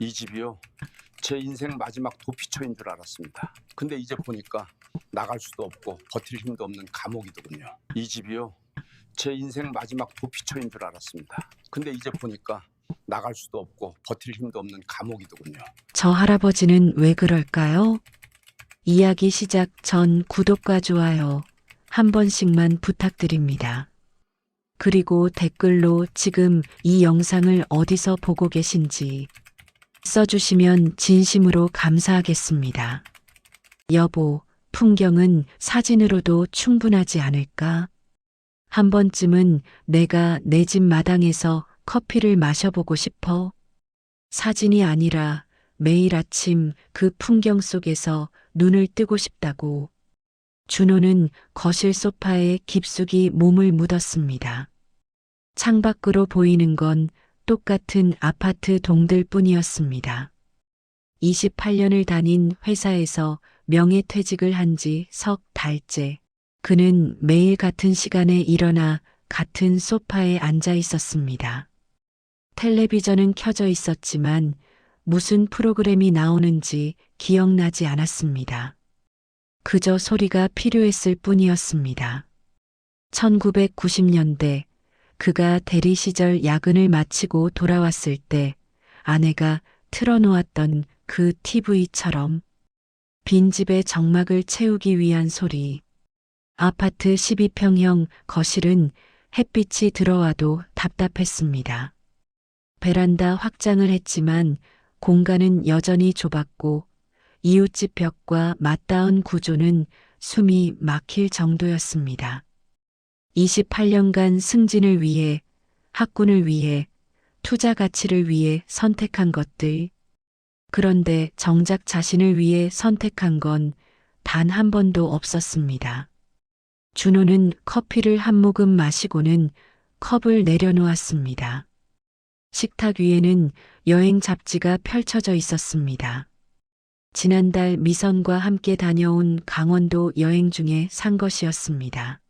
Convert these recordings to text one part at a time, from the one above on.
이 집이요. 제 인생 마지막 도피처인 줄 알았습니다. 근데 이제 보니까 나갈 수도 없고 버틸 힘도 없는 감옥이더군요. 이 집이요. 제 인생 마지막 도피처인 줄 알았습니다. 근데 이제 보니까 나갈 수도 없고 버틸 힘도 없는 감옥이더군요. 저 할아버지는 왜 그럴까요? 이야기 시작 전 구독과 좋아요 한 번씩만 부탁드립니다. 그리고 댓글로 지금 이 영상을 어디서 보고 계신지 써주시면 진심으로 감사하겠습니다. 여보, 풍경은 사진으로도 충분하지 않을까? 한 번쯤은 내가 내 집 마당에서 커피를 마셔보고 싶어. 사진이 아니라 매일 아침 그 풍경 속에서 눈을 뜨고 싶다고. 준호는 거실 소파에 깊숙이 몸을 묻었습니다. 창밖으로 보이는 건 똑같은 아파트 동들 뿐이었습니다. 28년을 다닌 회사에서 명예퇴직을 한 지 석 달째. 그는 매일 같은 시간에 일어나 같은 소파에 앉아 있었습니다. 텔레비전은 켜져 있었지만 무슨 프로그램이 나오는지 기억나지 않았습니다. 그저 소리가 필요했을 뿐이었습니다. 1990년대 그가 대리 시절 야근을 마치고 돌아왔을 때 아내가 틀어놓았던 그 TV처럼 빈집의 정막을 채우기 위한 소리. 아파트 12평형 거실은 햇빛이 들어와도 답답했습니다. 베란다 확장을 했지만 공간은 여전히 좁았고 이웃집 벽과 맞닿은 구조는 숨이 막힐 정도였습니다. 28년간 승진을 위해, 학군을 위해, 투자 가치를 위해 선택한 것들. 그런데 정작 자신을 위해 선택한 건 단 한 번도 없었습니다. 준호는 커피를 한 모금 마시고는 컵을 내려놓았습니다. 식탁 위에는 여행 잡지가 펼쳐져 있었습니다. 지난달 미선과 함께 다녀온 강원도 여행 중에 산 것이었습니다.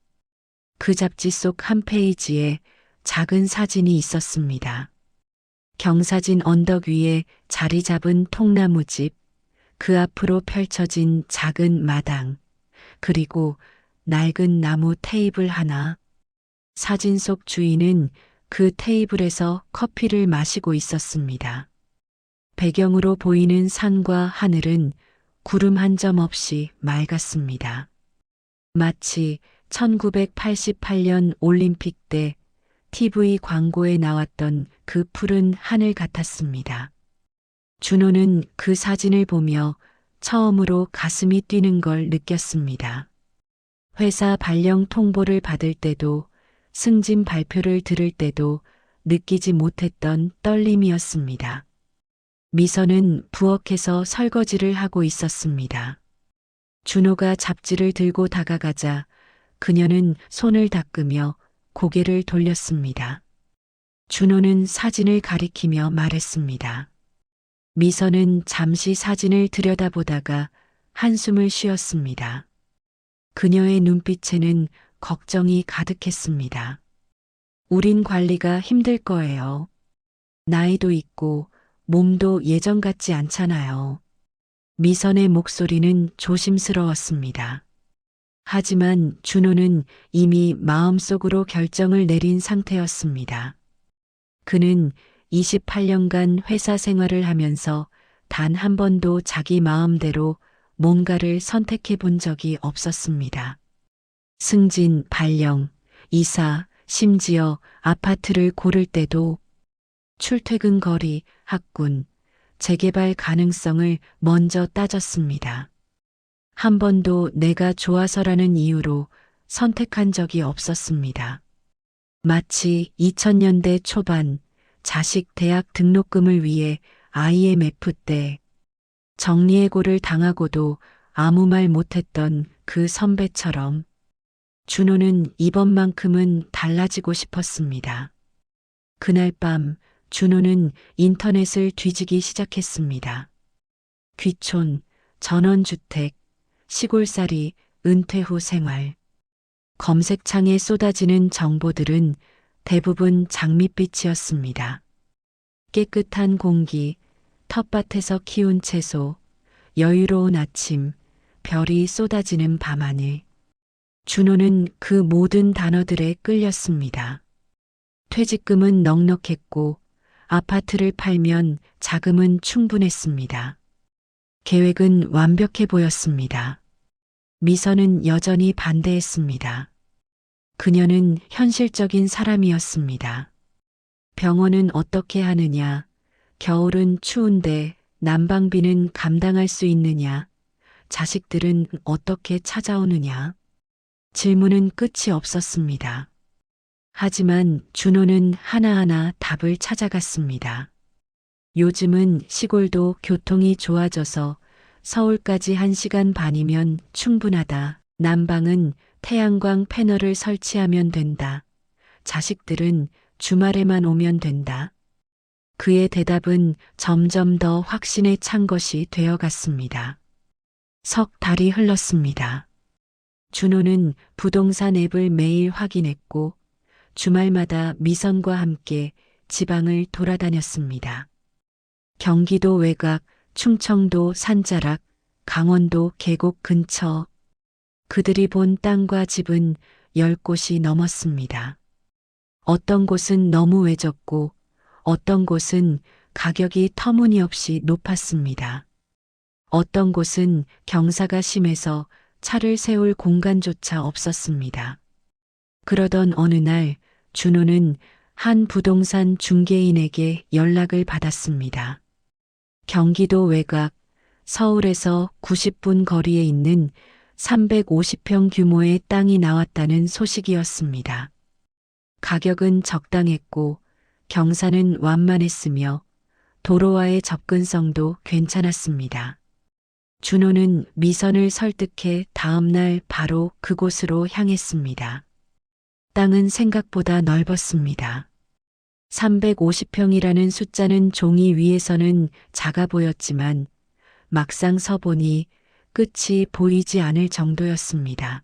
그 잡지 속 한 페이지에 작은 사진이 있었습니다. 경사진 언덕 위에 자리 잡은 통나무집, 그 앞으로 펼쳐진 작은 마당, 그리고 낡은 나무 테이블 하나. 사진 속 주인은 그 테이블에서 커피를 마시고 있었습니다. 배경으로 보이는 산과 하늘은 구름 한 점 없이 맑았습니다. 마치 1988년 올림픽 때 TV 광고에 나왔던 그 푸른 하늘 같았습니다. 준호는 그 사진을 보며 처음으로 가슴이 뛰는 걸 느꼈습니다. 회사 발령 통보를 받을 때도 승진 발표를 들을 때도 느끼지 못했던 떨림이었습니다. 미선은 부엌에서 설거지를 하고 있었습니다. 준호가 잡지를 들고 다가가자 그녀는 손을 닦으며 고개를 돌렸습니다. 준호는 사진을 가리키며 말했습니다. 미선은 잠시 사진을 들여다보다가 한숨을 쉬었습니다. 그녀의 눈빛에는 걱정이 가득했습니다. 우린 관리가 힘들 거예요. 나이도 있고 몸도 예전 같지 않잖아요. 미선의 목소리는 조심스러웠습니다. 하지만 준호는 이미 마음속으로 결정을 내린 상태였습니다. 그는 28년간 회사 생활을 하면서 단 한 번도 자기 마음대로 뭔가를 선택해 본 적이 없었습니다. 승진, 발령, 이사, 심지어 아파트를 고를 때도 출퇴근 거리, 학군, 재개발 가능성을 먼저 따졌습니다. 한 번도 내가 좋아서라는 이유로 선택한 적이 없었습니다. 마치 2000년대 초반 자식 대학 등록금을 위해 IMF 때 정리해고를 당하고도 아무 말 못했던 그 선배처럼 준호는 이번만큼은 달라지고 싶었습니다. 그날 밤 준호는 인터넷을 뒤지기 시작했습니다. 귀촌, 전원주택, 시골살이, 은퇴 후 생활. 검색창에 쏟아지는 정보들은 대부분 장밋빛이었습니다. 깨끗한 공기, 텃밭에서 키운 채소, 여유로운 아침, 별이 쏟아지는 밤하늘. 준호는 그 모든 단어들에 끌렸습니다. 퇴직금은 넉넉했고 아파트를 팔면 자금은 충분했습니다. 계획은 완벽해 보였습니다. 미선은 여전히 반대했습니다. 그녀는 현실적인 사람이었습니다. 병원은 어떻게 하느냐, 겨울은 추운데 난방비는 감당할 수 있느냐, 자식들은 어떻게 찾아오느냐. 질문은 끝이 없었습니다. 하지만 준호는 하나하나 답을 찾아갔습니다. 요즘은 시골도 교통이 좋아져서 서울까지 1시간 반이면 충분하다. 난방은 태양광 패널을 설치하면 된다. 자식들은 주말에만 오면 된다. 그의 대답은 점점 더 확신에 찬 것이 되어갔습니다. 석 달이 흘렀습니다. 준호는 부동산 앱을 매일 확인했고 주말마다 미선과 함께 지방을 돌아다녔습니다. 경기도 외곽, 충청도 산자락, 강원도 계곡 근처. 그들이 본 땅과 집은 10곳이 넘었습니다. 어떤 곳은 너무 외졌고 어떤 곳은 가격이 터무니없이 높았습니다. 어떤 곳은 경사가 심해서 차를 세울 공간조차 없었습니다. 그러던 어느 날 준호는 한 부동산 중개인에게 연락을 받았습니다. 경기도 외곽, 서울에서 90분 거리에 있는 350평 규모의 땅이 나왔다는 소식이었습니다. 가격은 적당했고 경사는 완만했으며 도로와의 접근성도 괜찮았습니다. 준호는 미선을 설득해 다음 날 바로 그곳으로 향했습니다. 땅은 생각보다 넓었습니다. 350평이라는 숫자는 종이 위에서는 작아 보였지만 막상 서보니 끝이 보이지 않을 정도였습니다.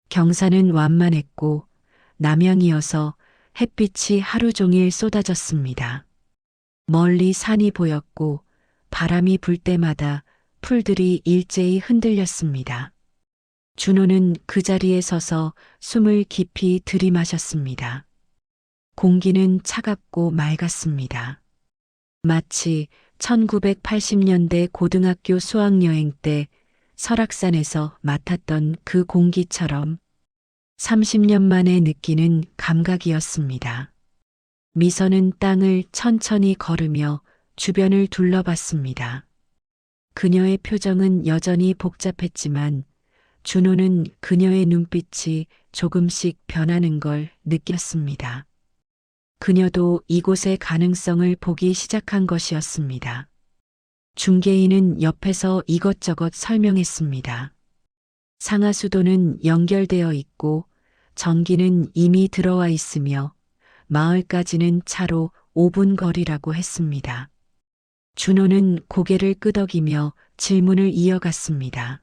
경사는 완만했고 남향이어서 햇빛이 하루 종일 쏟아졌습니다. 멀리 산이 보였고 바람이 불 때마다 풀들이 일제히 흔들렸습니다. 준호는 그 자리에 서서 숨을 깊이 들이마셨습니다. 공기는 차갑고 맑았습니다. 마치 1980년대 고등학교 수학여행 때 설악산에서 맡았던 그 공기처럼 30년 만에 느끼는 감각이었습니다. 미선은 땅을 천천히 걸으며 주변을 둘러봤습니다. 그녀의 표정은 여전히 복잡했지만 준호는 그녀의 눈빛이 조금씩 변하는 걸 느꼈습니다. 그녀도 이곳의 가능성을 보기 시작한 것이었습니다. 중개인은 옆에서 이것저것 설명했습니다. 상하수도는 연결되어 있고 전기는 이미 들어와 있으며 마을까지는 차로 5분 거리라고 했습니다. 준호는 고개를 끄덕이며 질문을 이어갔습니다.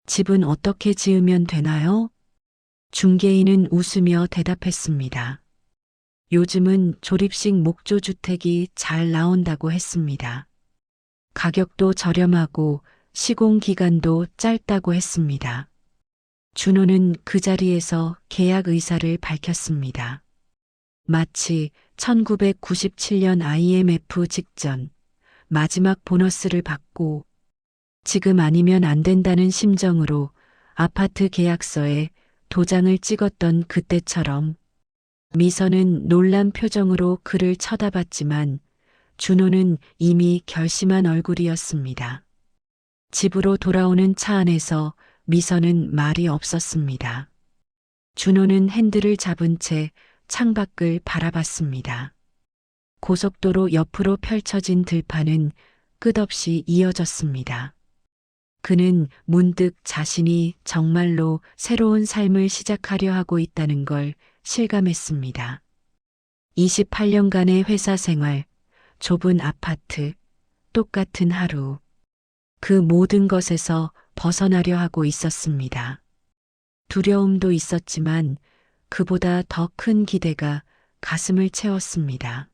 집은 어떻게 지으면 되나요? 중개인은 웃으며 대답했습니다. 요즘은 조립식 목조주택이 잘 나온다고 했습니다. 가격도 저렴하고 시공 기간도 짧다고 했습니다. 준호는 그 자리에서 계약 의사를 밝혔습니다. 마치 1997년 IMF 직전 마지막 보너스를 받고 지금 아니면 안 된다는 심정으로 아파트 계약서에 도장을 찍었던 그때처럼. 미선은 놀란 표정으로 그를 쳐다봤지만 준호는 이미 결심한 얼굴이었습니다. 집으로 돌아오는 차 안에서 미선은 말이 없었습니다. 준호는 핸들을 잡은 채 창밖을 바라봤습니다. 고속도로 옆으로 펼쳐진 들판은 끝없이 이어졌습니다. 그는 문득 자신이 정말로 새로운 삶을 시작하려 하고 있다는 걸 실감했습니다. 28년간의 회사 생활, 좁은 아파트, 똑같은 하루. 그 모든 것에서 벗어나려 하고 있었습니다. 두려움도 있었지만 그보다 더 큰 기대가 가슴을 채웠습니다.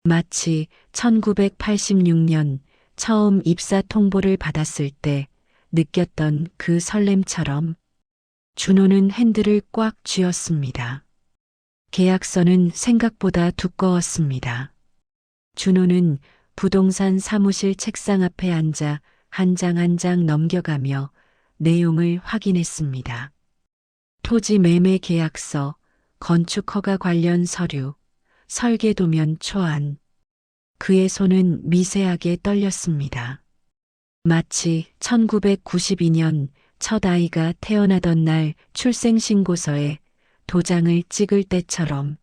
마치 1986년 처음 입사 통보를 받았을 때 느꼈던 그 설렘처럼 준호는 핸들을 꽉 쥐었습니다. 계약서는 생각보다 두꺼웠습니다. 준호는 부동산 사무실 책상 앞에 앉아 한 장 한 장 넘겨가며 내용을 확인했습니다. 토지 매매 계약서, 건축 허가 관련 서류, 설계 도면 초안. 그의 손은 미세하게 떨렸습니다. 마치 1992년 첫 아이가 태어나던 날 출생신고서에 도장을 찍을 때처럼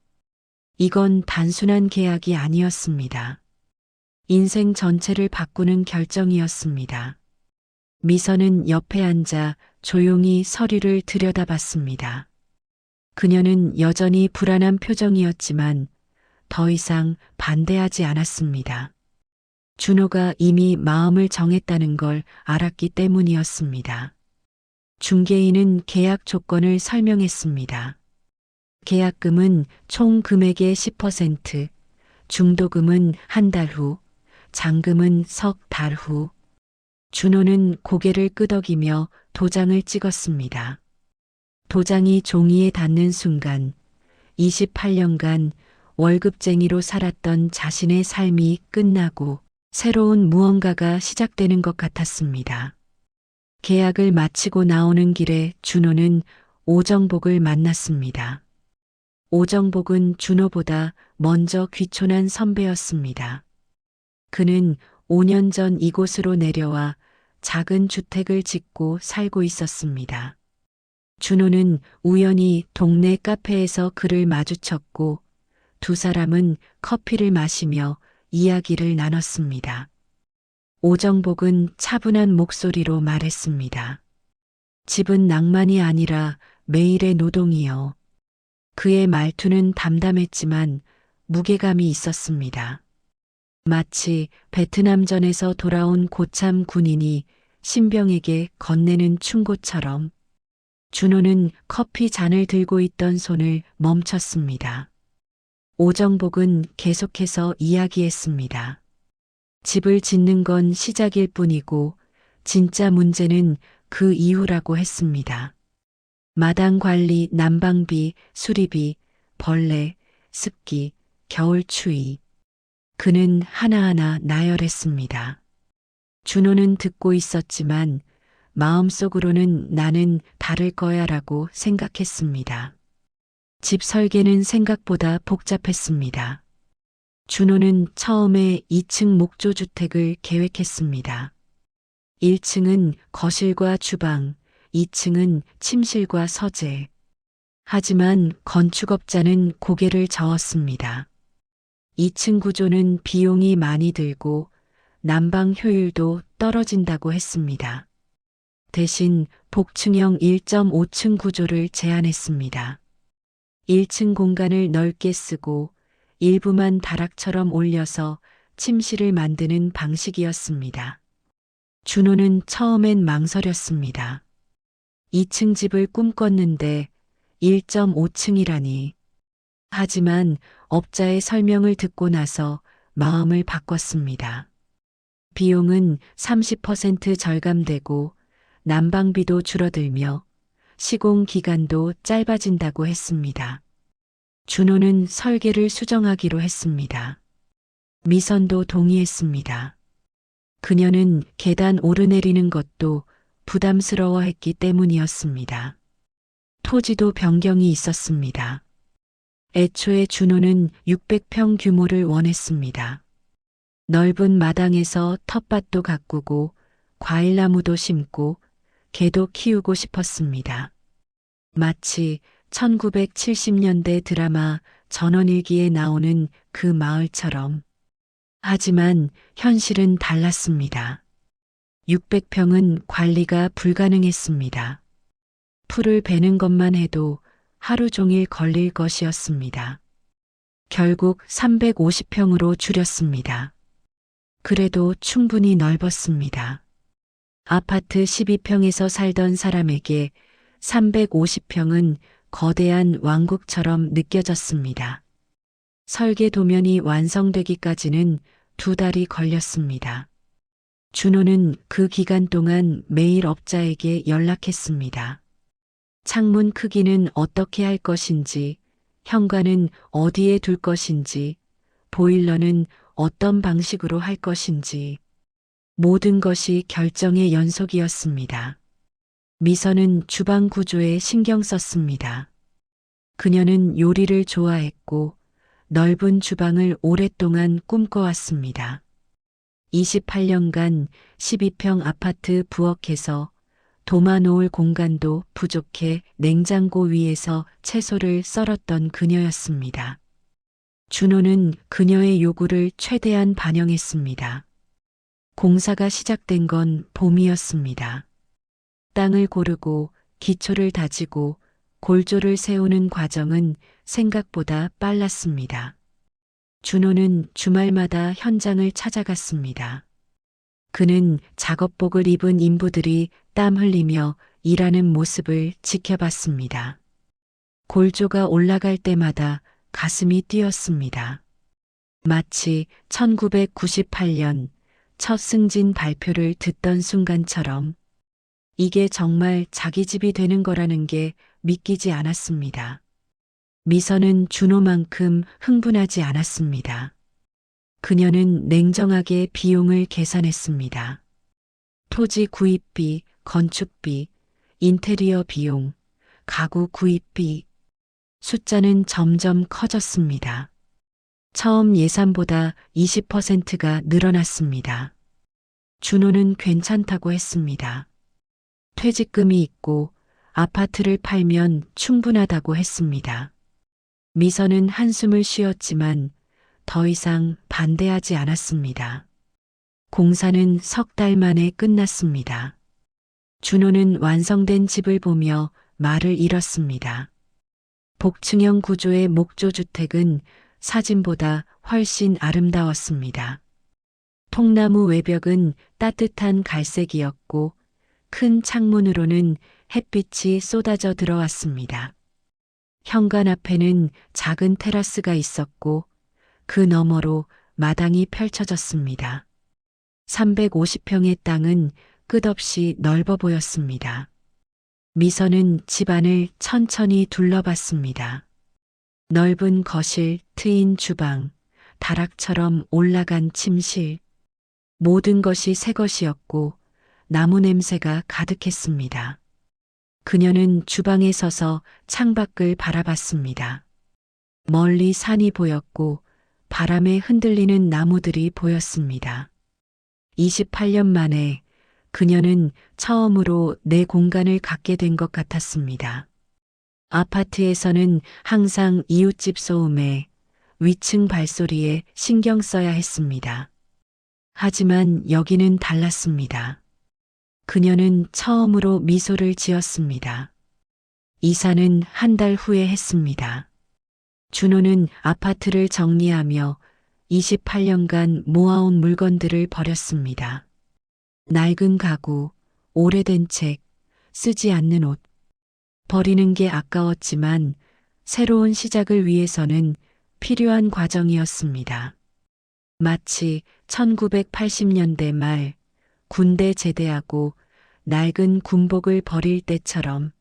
이건 단순한 계약이 아니었습니다. 인생 전체를 바꾸는 결정이었습니다. 미선은 옆에 앉아 조용히 서류를 들여다봤습니다. 그녀는 여전히 불안한 표정이었지만 더 이상 반대하지 않았습니다. 준호가 이미 마음을 정했다는 걸 알았기 때문이었습니다. 중개인은 계약 조건을 설명했습니다. 계약금은 총 금액의 10%, 중도금은 한 달 후, 잔금은 석 달 후. 준호는 고개를 끄덕이며 도장을 찍었습니다. 도장이 종이에 닿는 순간 28년간 월급쟁이로 살았던 자신의 삶이 끝나고 새로운 무언가가 시작되는 것 같았습니다. 계약을 마치고 나오는 길에 준호는 오정복을 만났습니다. 오정복은 준호보다 먼저 귀촌한 선배였습니다. 그는 5년 전 이곳으로 내려와 작은 주택을 짓고 살고 있었습니다. 준호는 우연히 동네 카페에서 그를 마주쳤고 두 사람은 커피를 마시며 이야기를 나눴습니다. 오정복은 차분한 목소리로 말했습니다. 집은 낭만이 아니라 매일의 노동이요. 그의 말투는 담담했지만 무게감이 있었습니다. 마치 베트남전에서 돌아온 고참 군인이 신병에게 건네는 충고처럼. 준호는 커피 잔을 들고 있던 손을 멈췄습니다. 오정복은 계속해서 이야기했습니다. 집을 짓는 건 시작일 뿐이고 진짜 문제는 그 이후라고 했습니다. 마당 관리, 난방비, 수리비, 벌레, 습기, 겨울 추위. 그는 하나하나 나열했습니다. 준호는 듣고 있었지만 마음속으로는 나는 다를 거야라고 생각했습니다. 집 설계는 생각보다 복잡했습니다. 준호는 처음에 2층 목조주택을 계획했습니다. 1층은 거실과 주방, 2층은 침실과 서재. 하지만 건축업자는 고개를 저었습니다. 2층 구조는 비용이 많이 들고 난방 효율도 떨어진다고 했습니다. 대신 복층형 1.5층 구조를 제안했습니다. 1층 공간을 넓게 쓰고 일부만 다락처럼 올려서 침실을 만드는 방식이었습니다. 준호는 처음엔 망설였습니다. 2층 집을 꿈꿨는데 1.5층이라니. 하지만 업자의 설명을 듣고 나서 마음을 바꿨습니다. 비용은 30% 절감되고 난방비도 줄어들며 시공 기간도 짧아진다고 했습니다. 준호는 설계를 수정하기로 했습니다. 미선도 동의했습니다. 그녀는 계단 오르내리는 것도 부담스러워했기 때문이었습니다. 토지도 변경이 있었습니다. 애초에 준호는 600평 규모를 원했습니다. 넓은 마당에서 텃밭도 가꾸고 과일나무도 심고 개도 키우고 싶었습니다. 마치 1970년대 드라마 전원일기에 나오는 그 마을처럼. 하지만 현실은 달랐습니다. 600평은 관리가 불가능했습니다. 풀을 베는 것만 해도 하루 종일 걸릴 것이었습니다. 결국 350평으로 줄였습니다. 그래도 충분히 넓었습니다. 아파트 12평에서 살던 사람에게 350평은 거대한 왕국처럼 느껴졌습니다. 설계 도면이 완성되기까지는 2달이 걸렸습니다. 준호는 그 기간 동안 매일 업자에게 연락했습니다. 창문 크기는 어떻게 할 것인지, 현관은 어디에 둘 것인지, 보일러는 어떤 방식으로 할 것인지, 모든 것이 결정의 연속이었습니다. 미선은 주방 구조에 신경 썼습니다. 그녀는 요리를 좋아했고 넓은 주방을 오랫동안 꿈꿔왔습니다. 28년간 12평 아파트 부엌에서 도마 놓을 공간도 부족해 냉장고 위에서 채소를 썰었던 그녀였습니다. 준호는 그녀의 요구를 최대한 반영했습니다. 공사가 시작된 건 봄이었습니다. 땅을 고르고 기초를 다지고 골조를 세우는 과정은 생각보다 빨랐습니다. 준호는 주말마다 현장을 찾아갔습니다. 그는 작업복을 입은 인부들이 땀 흘리며 일하는 모습을 지켜봤습니다. 골조가 올라갈 때마다 가슴이 뛰었습니다. 마치 1998년 첫 승진 발표를 듣던 순간처럼 이게 정말 자기 집이 되는 거라는 게 믿기지 않았습니다. 미선은 준호만큼 흥분하지 않았습니다. 그녀는 냉정하게 비용을 계산했습니다. 토지 구입비, 건축비, 인테리어 비용, 가구 구입비. 숫자는 점점 커졌습니다. 처음 예산보다 20%가 늘어났습니다. 준호는 괜찮다고 했습니다. 퇴직금이 있고 아파트를 팔면 충분하다고 했습니다. 미선은 한숨을 쉬었지만 더 이상 반대하지 않았습니다. 공사는 3달 만에 끝났습니다. 준호는 완성된 집을 보며 말을 잃었습니다. 복층형 구조의 목조주택은 사진보다 훨씬 아름다웠습니다. 통나무 외벽은 따뜻한 갈색이었고 큰 창문으로는 햇빛이 쏟아져 들어왔습니다. 현관 앞에는 작은 테라스가 있었고 그 너머로 마당이 펼쳐졌습니다. 350평의 땅은 끝없이 넓어 보였습니다. 미선은 집안을 천천히 둘러봤습니다. 넓은 거실, 트인 주방, 다락처럼 올라간 침실, 모든 것이 새 것이었고 나무 냄새가 가득했습니다. 그녀는 주방에 서서 창밖을 바라봤습니다. 멀리 산이 보였고 바람에 흔들리는 나무들이 보였습니다. 28년 만에 그녀는 처음으로 내 공간을 갖게 된 것 같았습니다. 아파트에서는 항상 이웃집 소음에 위층 발소리에 신경 써야 했습니다. 하지만 여기는 달랐습니다. 그녀는 처음으로 미소를 지었습니다. 이사는 1달 후에 했습니다. 준호는 아파트를 정리하며 28년간 모아온 물건들을 버렸습니다. 낡은 가구, 오래된 책, 쓰지 않는 옷. 버리는 게 아까웠지만 새로운 시작을 위해서는 필요한 과정이었습니다. 마치 1980년대 말 군대 제대하고 낡은 군복을 버릴 때처럼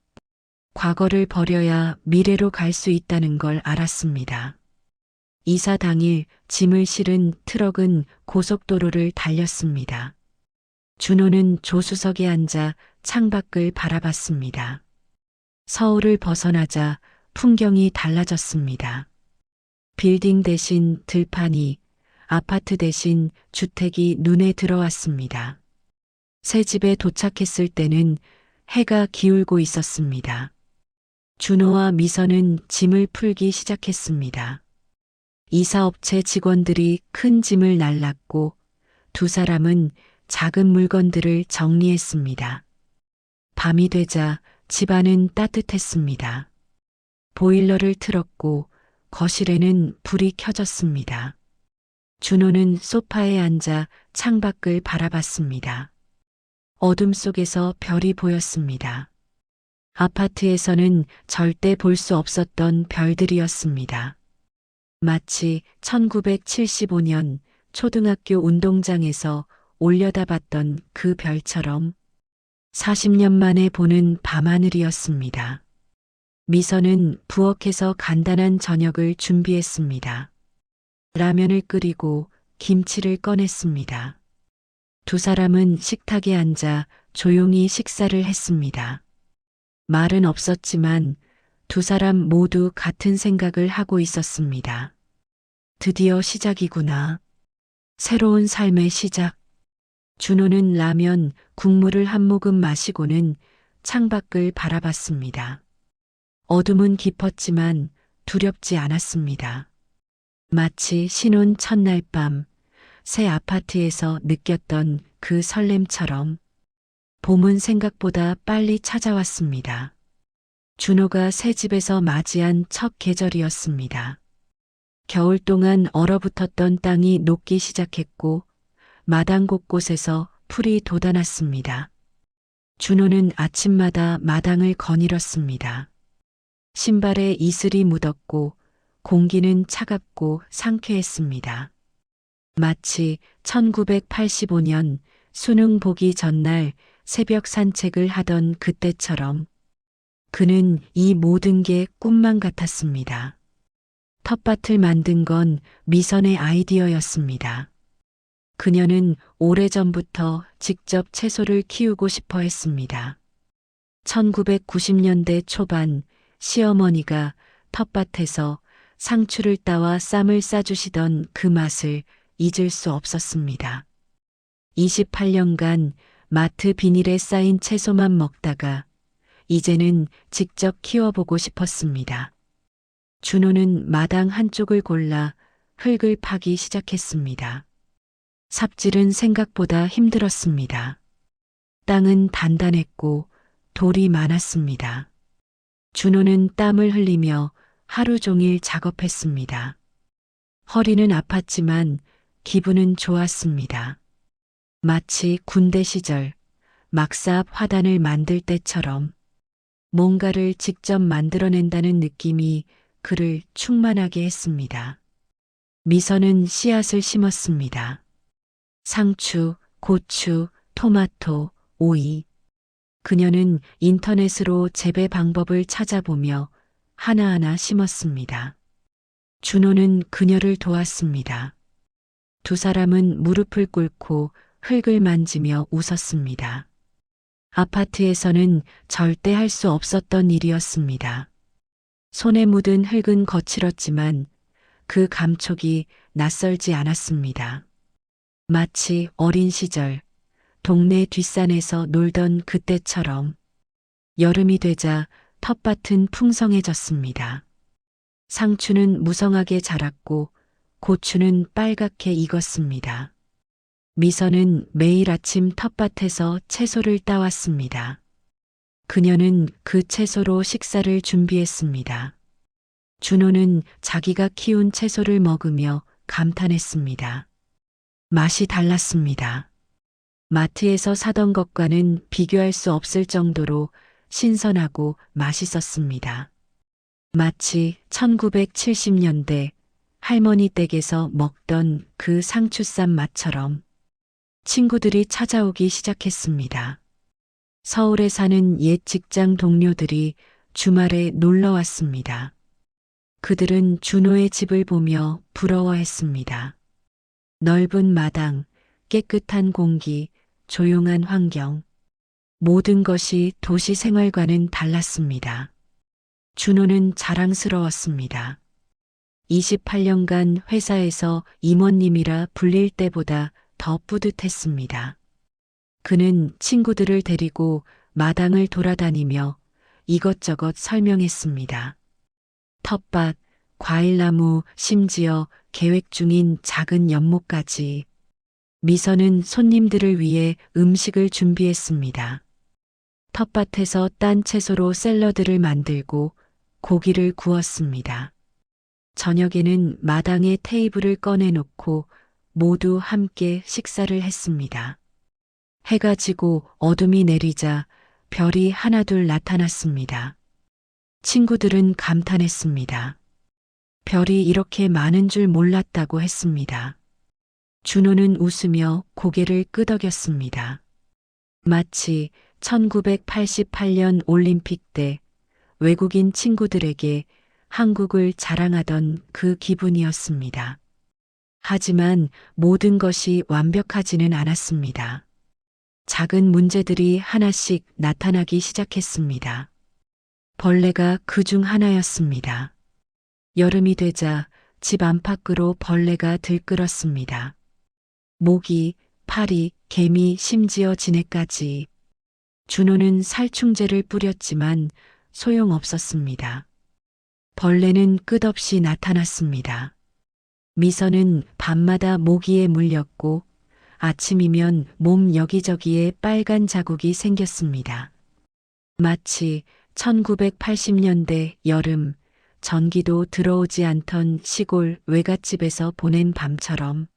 과거를 버려야 미래로 갈 수 있다는 걸 알았습니다. 이사 당일 짐을 실은 트럭은 고속도로를 달렸습니다. 준호는 조수석에 앉아 창밖을 바라봤습니다. 서울을 벗어나자 풍경이 달라졌습니다. 빌딩 대신 들판이, 아파트 대신 주택이 눈에 들어왔습니다. 새 집에 도착했을 때는 해가 기울고 있었습니다. 준호와 미선은 짐을 풀기 시작했습니다. 이사업체 직원들이 큰 짐을 날랐고 2사람은 작은 물건들을 정리했습니다. 밤이 되자 집안은 따뜻했습니다. 보일러를 틀었고 거실에는 불이 켜졌습니다. 준호는 소파에 앉아 창밖을 바라봤습니다. 어둠 속에서 별이 보였습니다. 아파트에서는 절대 볼 수 없었던 별들이었습니다. 마치 1975년 초등학교 운동장에서 올려다봤던 그 별처럼 40년 만에 보는 밤하늘이었습니다. 미선은 부엌에서 간단한 저녁을 준비했습니다. 라면을 끓이고 김치를 꺼냈습니다. 두 사람은 식탁에 앉아 조용히 식사를 했습니다. 말은 없었지만 두 사람 모두 같은 생각을 하고 있었습니다. 드디어 시작이구나. 새로운 삶의 시작. 준호는 라면, 국물을 한 모금 마시고는 창밖을 바라봤습니다. 어둠은 깊었지만 두렵지 않았습니다. 마치 신혼 첫날 밤, 새 아파트에서 느꼈던 그 설렘처럼 봄은 생각보다 빨리 찾아왔습니다. 준호가 새 집에서 맞이한 첫 계절이었습니다. 겨울 동안 얼어붙었던 땅이 녹기 시작했고 마당 곳곳에서 풀이 돋아났습니다. 준호는 아침마다 마당을 거닐었습니다. 신발에 이슬이 묻었고 공기는 차갑고 상쾌했습니다. 마치 1985년 수능 보기 전날 새벽 산책을 하던 그때처럼 그는 이 모든 게 꿈만 같았습니다. 텃밭을 만든 건 미선의 아이디어였습니다. 그녀는 오래전부터 직접 채소를 키우고 싶어 했습니다. 1990년대 초반 시어머니가 텃밭에서 상추를 따와 쌈을 싸주시던 그 맛을 잊을 수 없었습니다. 28년간 마트 비닐에 쌓인 채소만 먹다가 이제는 직접 키워보고 싶었습니다. 준호는 마당 한쪽을 골라 흙을 파기 시작했습니다. 삽질은 생각보다 힘들었습니다. 땅은 단단했고 돌이 많았습니다. 준호는 땀을 흘리며 하루 종일 작업했습니다. 허리는 아팠지만 기분은 좋았습니다. 마치 군대 시절 막사 화단을 만들 때처럼 뭔가를 직접 만들어낸다는 느낌이 그를 충만하게 했습니다. 미선은 씨앗을 심었습니다. 상추, 고추, 토마토, 오이. 그녀는 인터넷으로 재배 방법을 찾아보며 하나하나 심었습니다. 준호는 그녀를 도왔습니다. 두 사람은 무릎을 꿇고 흙을 만지며 웃었습니다. 아파트에서는 절대 할 수 없었던 일이었습니다. 손에 묻은 흙은 거칠었지만 그 감촉이 낯설지 않았습니다. 마치 어린 시절 동네 뒷산에서 놀던 그때처럼 여름이 되자 텃밭은 풍성해졌습니다. 상추는 무성하게 자랐고 고추는 빨갛게 익었습니다. 미선은 매일 아침 텃밭에서 채소를 따왔습니다. 그녀는 그 채소로 식사를 준비했습니다. 준호는 자기가 키운 채소를 먹으며 감탄했습니다. 맛이 달랐습니다. 마트에서 사던 것과는 비교할 수 없을 정도로 신선하고 맛있었습니다. 마치 1970년대 할머니 댁에서 먹던 그 상추쌈 맛처럼 친구들이 찾아오기 시작했습니다. 서울에 사는 옛 직장 동료들이 주말에 놀러 왔습니다. 그들은 준호의 집을 보며 부러워했습니다. 넓은 마당, 깨끗한 공기, 조용한 환경. 모든 것이 도시 생활과는 달랐습니다. 준호는 자랑스러웠습니다. 28년간 회사에서 임원님이라 불릴 때보다 더 뿌듯했습니다. 그는 친구들을 데리고 마당을 돌아다니며 이것저것 설명했습니다. 텃밭, 과일나무, 심지어 계획 중인 작은 연못까지. 미선은 손님들을 위해 음식을 준비했습니다. 텃밭에서 딴 채소로 샐러드를 만들고 고기를 구웠습니다. 저녁에는 마당에 테이블을 꺼내놓고 모두 함께 식사를 했습니다. 해가 지고 어둠이 내리자 별이 하나둘 나타났습니다. 친구들은 감탄했습니다. 별이 이렇게 많은 줄 몰랐다고 했습니다. 준호는 웃으며 고개를 끄덕였습니다. 마치 1988년 올림픽 때 외국인 친구들에게 한국을 자랑하던 그 기분이었습니다. 하지만 모든 것이 완벽하지는 않았습니다. 작은 문제들이 하나씩 나타나기 시작했습니다. 벌레가 그 중 하나였습니다. 여름이 되자 집 안팎으로 벌레가 들끓었습니다. 모기, 파리, 개미, 심지어 지네까지. 준호는 살충제를 뿌렸지만 소용없었습니다. 벌레는 끝없이 나타났습니다. 미선은 밤마다 모기에 물렸고 아침이면 몸 여기저기에 빨간 자국이 생겼습니다. 마치 1980년대 여름 전기도 들어오지 않던 시골 외갓집에서 보낸 밤처럼.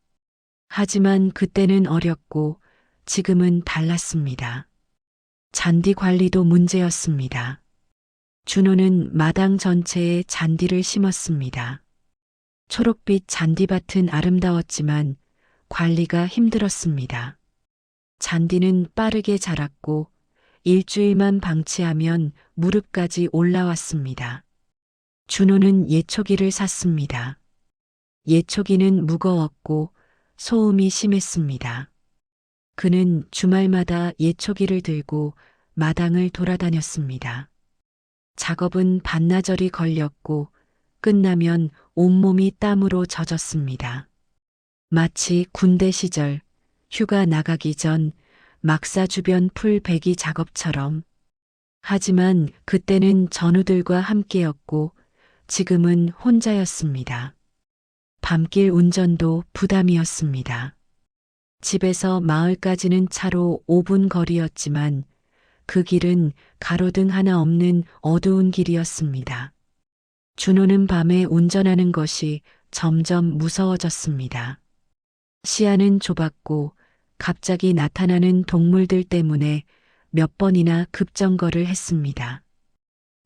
하지만 그때는 어렸고 지금은 달랐습니다. 잔디 관리도 문제였습니다. 준호는 마당 전체에 잔디를 심었습니다. 초록빛 잔디밭은 아름다웠지만 관리가 힘들었습니다. 잔디는 빠르게 자랐고 일주일만 방치하면 무릎까지 올라왔습니다. 준호는 예초기를 샀습니다. 예초기는 무거웠고 소음이 심했습니다. 그는 주말마다 예초기를 들고 마당을 돌아다녔습니다. 작업은 반나절이 걸렸고 끝나면 온몸이 땀으로 젖었습니다. 마치 군대 시절 휴가 나가기 전 막사 주변 풀 베기 작업처럼. 하지만 그때는 전우들과 함께였고 지금은 혼자였습니다. 밤길 운전도 부담이었습니다. 집에서 마을까지는 차로 5분 거리였지만 그 길은 가로등 하나 없는 어두운 길이었습니다. 준호는 밤에 운전하는 것이 점점 무서워졌습니다. 시야는 좁았고 갑자기 나타나는 동물들 때문에 몇 번이나 급정거를 했습니다.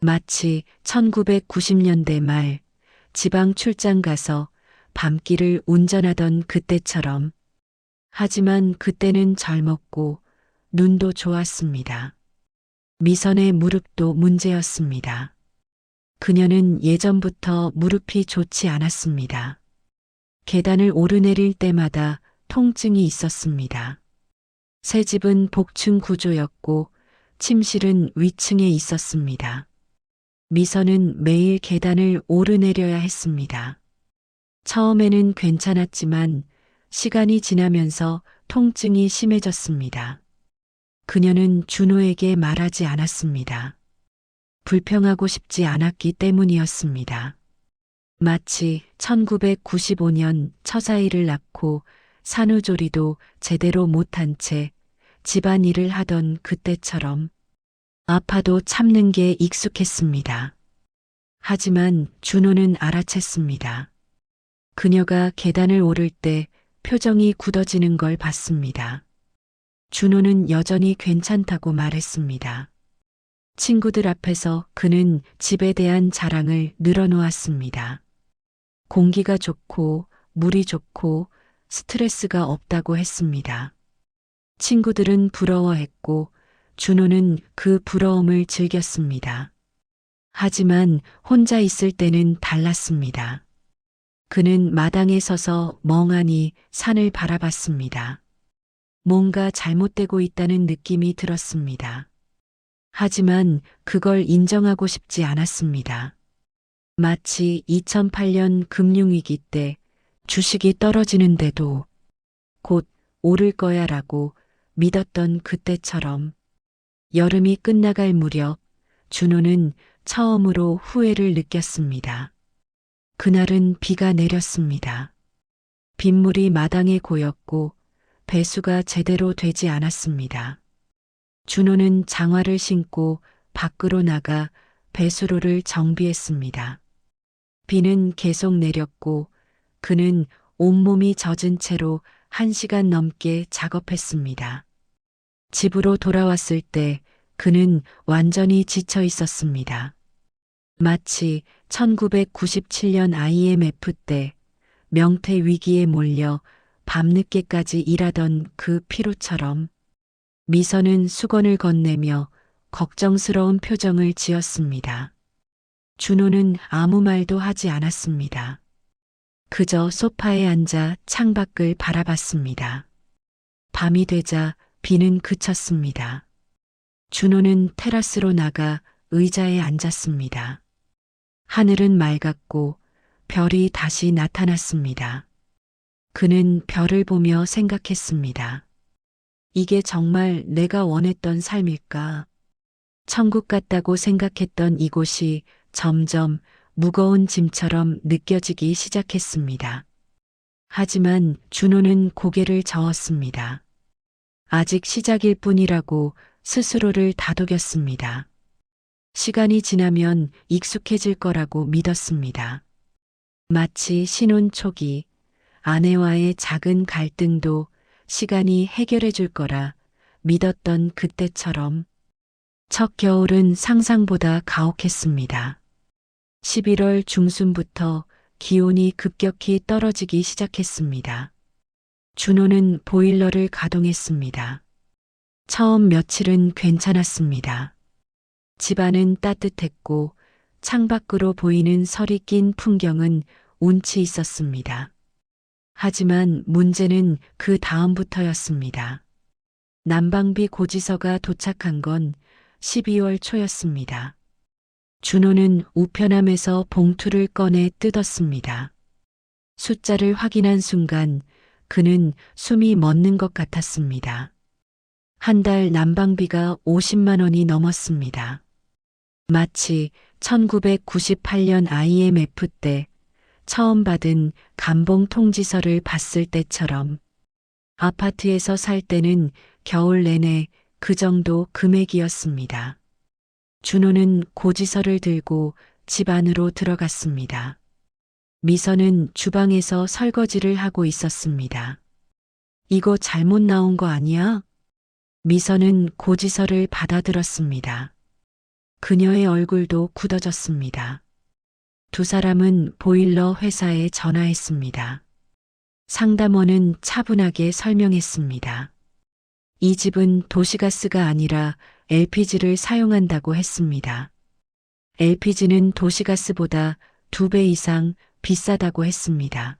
마치 1990년대 말 지방 출장 가서 밤길을 운전하던 그때처럼. 하지만 그때는 젊었고 눈도 좋았습니다. 미선의 무릎도 문제였습니다. 그녀는 예전부터 무릎이 좋지 않았습니다. 계단을 오르내릴 때마다 통증이 있었습니다. 새 집은 복층 구조였고 침실은 위층에 있었습니다. 미선은 매일 계단을 오르내려야 했습니다. 처음에는 괜찮았지만 시간이 지나면서 통증이 심해졌습니다. 그녀는 준호에게 말하지 않았습니다. 불평하고 싶지 않았기 때문이었습니다. 마치 1995년 처사이를 낳고 산후조리도 제대로 못한 채 집안일을 하던 그때처럼. 아파도 참는 게 익숙했습니다. 하지만 준호는 알아챘습니다. 그녀가 계단을 오를 때 표정이 굳어지는 걸 봤습니다. 준호는 여전히 괜찮다고 말했습니다. 친구들 앞에서 그는 집에 대한 자랑을 늘어놓았습니다. 공기가 좋고 물이 좋고 스트레스가 없다고 했습니다. 친구들은 부러워했고 준호는 그 부러움을 즐겼습니다. 하지만 혼자 있을 때는 달랐습니다. 그는 마당에 서서 멍하니 산을 바라봤습니다. 뭔가 잘못되고 있다는 느낌이 들었습니다. 하지만 그걸 인정하고 싶지 않았습니다. 마치 2008년 금융위기 때 주식이 떨어지는데도 곧 오를 거야라고 믿었던 그때처럼. 여름이 끝나갈 무렵 준호는 처음으로 후회를 느꼈습니다. 그날은 비가 내렸습니다. 빗물이 마당에 고였고 배수가 제대로 되지 않았습니다. 준호는 장화를 신고 밖으로 나가 배수로를 정비했습니다. 비는 계속 내렸고 그는 온몸이 젖은 채로 1시간 넘게 작업했습니다. 집으로 돌아왔을 때 그는 완전히 지쳐 있었습니다. 마치 1997년 IMF 때 명퇴 위기에 몰려 밤늦게까지 일하던 그 피로처럼 미선은 수건을 건네며 걱정스러운 표정을 지었습니다. 준호는 아무 말도 하지 않았습니다. 그저 소파에 앉아 창밖을 바라봤습니다. 밤이 되자 비는 그쳤습니다. 준호는 테라스로 나가 의자에 앉았습니다. 하늘은 맑았고 별이 다시 나타났습니다. 그는 별을 보며 생각했습니다. 이게 정말 내가 원했던 삶일까? 천국 같다고 생각했던 이곳이 점점 무거운 짐처럼 느껴지기 시작했습니다. 하지만 준호는 고개를 저었습니다. 아직 시작일 뿐이라고 스스로를 다독였습니다. 시간이 지나면 익숙해질 거라고 믿었습니다. 마치 신혼 초기 아내와의 작은 갈등도 시간이 해결해 줄 거라 믿었던 그때처럼 첫 겨울은 상상보다 가혹했습니다. 11월 중순부터 기온이 급격히 떨어지기 시작했습니다. 준호는 보일러를 가동했습니다. 처음 며칠은 괜찮았습니다. 집안은 따뜻했고 창밖으로 보이는 설이 낀 풍경은 운치 있었습니다. 하지만 문제는 그 다음부터였습니다. 난방비 고지서가 도착한 건 12월 초였습니다. 준호는 우편함에서 봉투를 꺼내 뜯었습니다. 숫자를 확인한 순간 그는 숨이 멎는 것 같았습니다. 한 달 난방비가 50만 원이 넘었습니다. 마치 1998년 IMF 때 처음 받은 감봉 통지서를 봤을 때처럼 아파트에서 살 때는 겨울 내내 그 정도 금액이었습니다. 준호는 고지서를 들고 집 안으로 들어갔습니다. 미선은 주방에서 설거지를 하고 있었습니다. 이거 잘못 나온 거 아니야? 미선은 고지서를 받아들었습니다. 그녀의 얼굴도 굳어졌습니다. 두 사람은 보일러 회사에 전화했습니다. 상담원은 차분하게 설명했습니다. 이 집은 도시가스가 아니라 LPG를 사용한다고 했습니다. LPG는 도시가스보다 2배 이상 비싸다고 했습니다.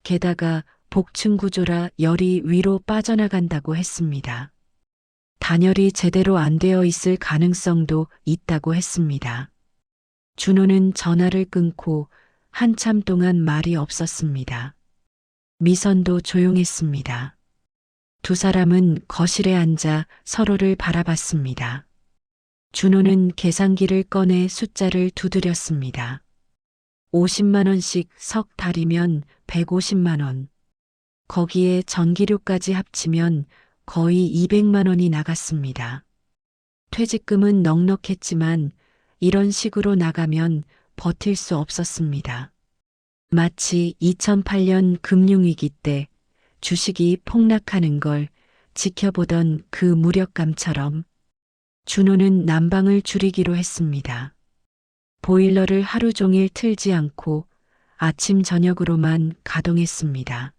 게다가 복층 구조라 열이 위로 빠져나간다고 했습니다. 단열이 제대로 안 되어 있을 가능성도 있다고 했습니다. 준호는 전화를 끊고 한참 동안 말이 없었습니다. 미선도 조용했습니다. 두 사람은 거실에 앉아 서로를 바라봤습니다. 준호는 계산기를 꺼내 숫자를 두드렸습니다. 50만 원씩 석 달이면 150만 원. 거기에 전기료까지 합치면 거의 200만 원이 나갔습니다. 퇴직금은 넉넉했지만 이런 식으로 나가면 버틸 수 없었습니다. 마치 2008년 금융위기 때 주식이 폭락하는 걸 지켜보던 그 무력감처럼 준호는 난방을 줄이기로 했습니다. 보일러를 하루 종일 틀지 않고 아침 저녁으로만 가동했습니다.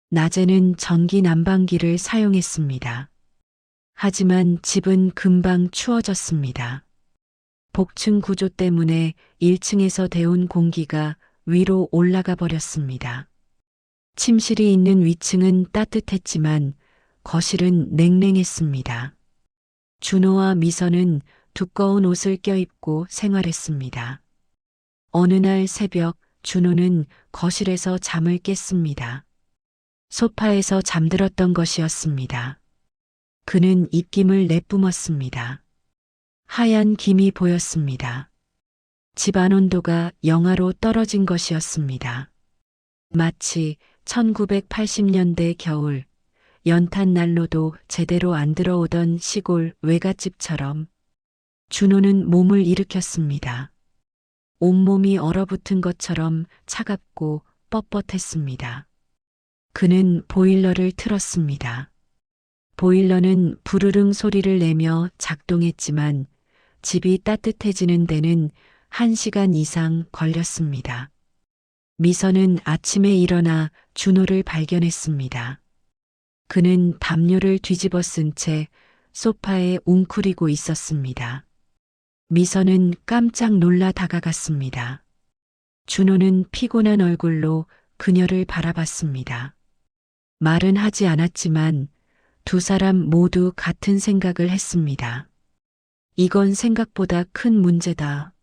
낮에는 전기 난방기를 사용했습니다. 하지만 집은 금방 추워졌습니다. 복층 구조 때문에 1층에서 데운 공기가 위로 올라가 버렸습니다. 침실이 있는 위층은 따뜻했지만 거실은 냉랭했습니다. 준호와 미선은 두꺼운 옷을 껴입고 생활했습니다. 어느 날 새벽 준호는 거실에서 잠을 깼습니다. 소파에서 잠들었던 것이었습니다. 그는 입김을 내뿜었습니다. 하얀 김이 보였습니다. 집안 온도가 영하로 떨어진 것이었습니다. 마치 1980년대 겨울 연탄 난로도 제대로 안 들어오던 시골 외갓집처럼 준호는 몸을 일으켰습니다. 온몸이 얼어붙은 것처럼 차갑고 뻣뻣했습니다. 그는 보일러를 틀었습니다. 보일러는 부르릉 소리를 내며 작동했지만 집이 따뜻해지는 데는 1시간 이상 걸렸습니다. 미선은 아침에 일어나 준호를 발견했습니다. 그는 담요를 뒤집어 쓴 채 소파에 웅크리고 있었습니다. 미선은 깜짝 놀라 다가갔습니다. 준호는 피곤한 얼굴로 그녀를 바라봤습니다. 말은 하지 않았지만 두 사람 모두 같은 생각을 했습니다. 이건 생각보다 큰 문제다.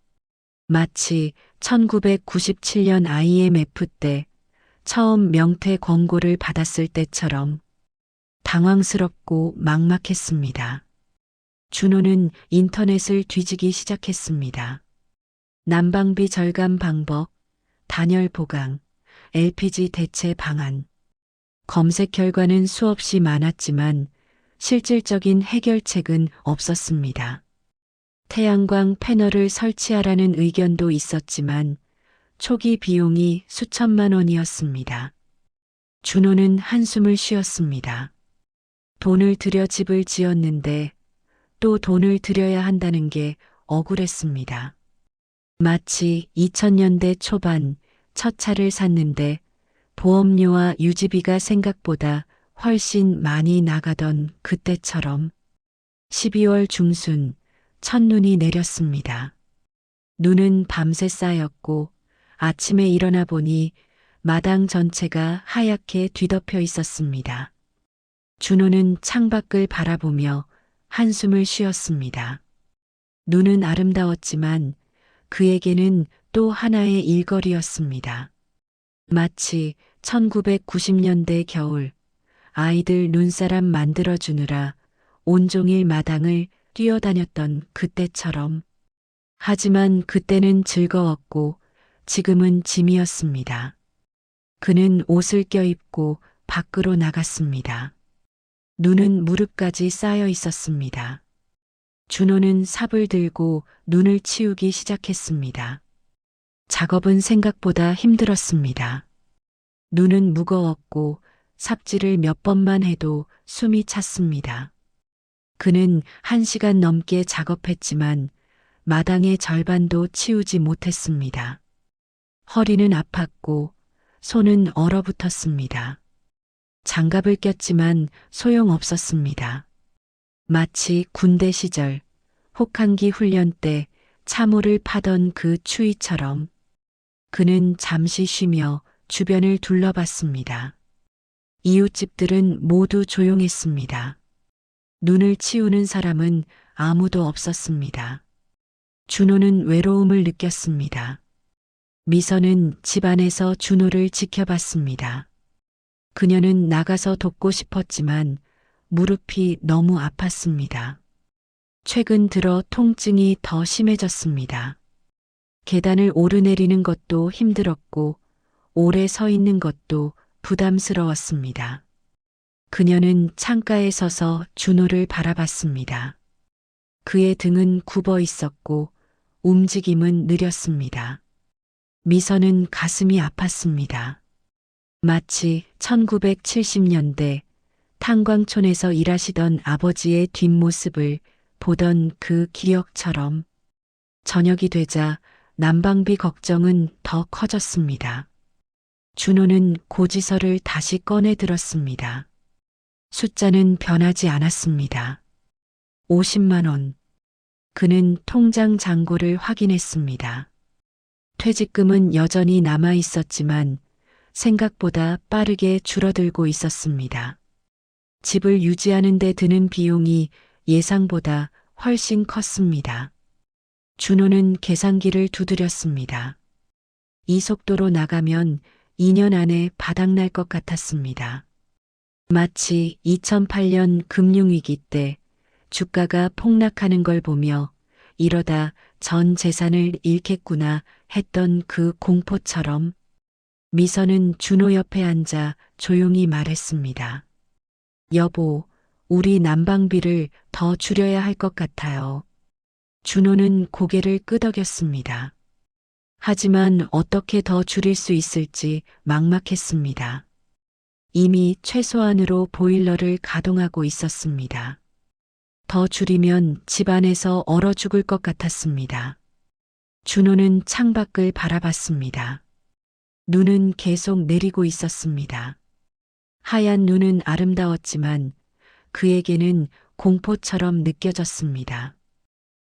마치 1997년 IMF 때 처음 명태 권고를 받았을 때처럼 당황스럽고 막막했습니다. 준호는 인터넷을 뒤지기 시작했습니다. 난방비 절감 방법, 단열 보강, LPG 대체 방안. 검색 결과는 수없이 많았지만 실질적인 해결책은 없었습니다. 태양광 패널을 설치하라는 의견도 있었지만 초기 비용이 수천만 원이었습니다. 준호는 한숨을 쉬었습니다. 돈을 들여 집을 지었는데 또 돈을 들여야 한다는 게 억울했습니다. 마치 2000년대 초반 첫 차를 샀는데 보험료와 유지비가 생각보다 훨씬 많이 나가던 그때처럼 12월 중순 첫눈이 내렸습니다. 눈은 밤새 쌓였고 아침에 일어나 보니 마당 전체가 하얗게 뒤덮여 있었습니다. 준호는 창밖을 바라보며 한숨을 쉬었습니다. 눈은 아름다웠지만 그에게는 또 하나의 일거리였습니다. 마치 1990년대 겨울 아이들 눈사람 만들어주느라 온종일 마당을 뛰어다녔던 그때처럼. 하지만 그때는 즐거웠고 지금은 짐이었습니다. 그는 옷을 껴입고 밖으로 나갔습니다. 눈은 무릎까지 쌓여 있었습니다. 준호는 삽을 들고 눈을 치우기 시작했습니다. 작업은 생각보다 힘들었습니다. 눈은 무거웠고 삽질을 몇 번만 해도 숨이 찼습니다. 그는 1시간 넘게 작업했지만 마당의 절반도 치우지 못했습니다. 허리는 아팠고 손은 얼어붙었습니다. 장갑을 꼈지만 소용없었습니다. 마치 군대 시절 혹한기 훈련 때 참호를 파던 그 추위처럼. 그는 잠시 쉬며 주변을 둘러봤습니다. 이웃집들은 모두 조용했습니다. 눈을 치우는 사람은 아무도 없었습니다. 준호는 외로움을 느꼈습니다. 미선은 집안에서 준호를 지켜봤습니다. 그녀는 나가서 돕고 싶었지만 무릎이 너무 아팠습니다. 최근 들어 통증이 더 심해졌습니다. 계단을 오르내리는 것도 힘들었고 오래 서 있는 것도 부담스러웠습니다. 그녀는 창가에 서서 준호를 바라봤습니다. 그의 등은 굽어 있었고 움직임은 느렸습니다. 미선은 가슴이 아팠습니다. 마치 1970년대 탄광촌에서 일하시던 아버지의 뒷모습을 보던 그 기억처럼. 저녁이 되자 난방비 걱정은 더 커졌습니다. 준호는 고지서를 다시 꺼내 들었습니다. 숫자는 변하지 않았습니다. 50만 원. 그는 통장 잔고를 확인했습니다. 퇴직금은 여전히 남아 있었지만 생각보다 빠르게 줄어들고 있었습니다. 집을 유지하는 데 드는 비용이 예상보다 훨씬 컸습니다. 준호는 계산기를 두드렸습니다. 이 속도로 나가면 2년 안에 바닥날 것 같았습니다. 마치 2008년 금융위기 때 주가가 폭락하는 걸 보며 이러다 전 재산을 잃겠구나 했던 그 공포처럼. 미선은 준호 옆에 앉아 조용히 말했습니다. 여보, 우리 난방비를 더 줄여야 할 것 같아요. 준호는 고개를 끄덕였습니다. 하지만 어떻게 더 줄일 수 있을지 막막했습니다. 이미 최소한으로 보일러를 가동하고 있었습니다. 더 줄이면 집안에서 얼어 죽을 것 같았습니다. 준호는 창밖을 바라봤습니다. 눈은 계속 내리고 있었습니다. 하얀 눈은 아름다웠지만 그에게는 공포처럼 느껴졌습니다.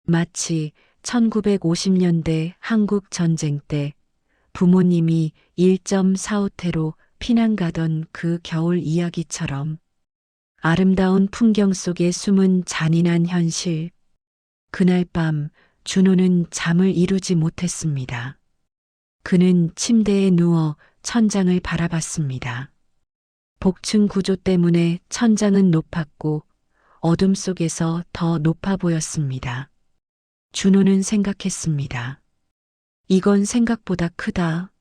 마치 1950년대 한국 전쟁 때 부모님이 1.45태로 피난 가던 그 겨울 이야기처럼 아름다운 풍경 속에 숨은 잔인한 현실. 그날 밤 준호는 잠을 이루지 못했습니다. 그는 침대에 누워 천장을 바라봤습니다. 복층 구조 때문에 천장은 높았고 어둠 속에서 더 높아 보였습니다. 준호는 생각했습니다. 이건 생각보다 크다.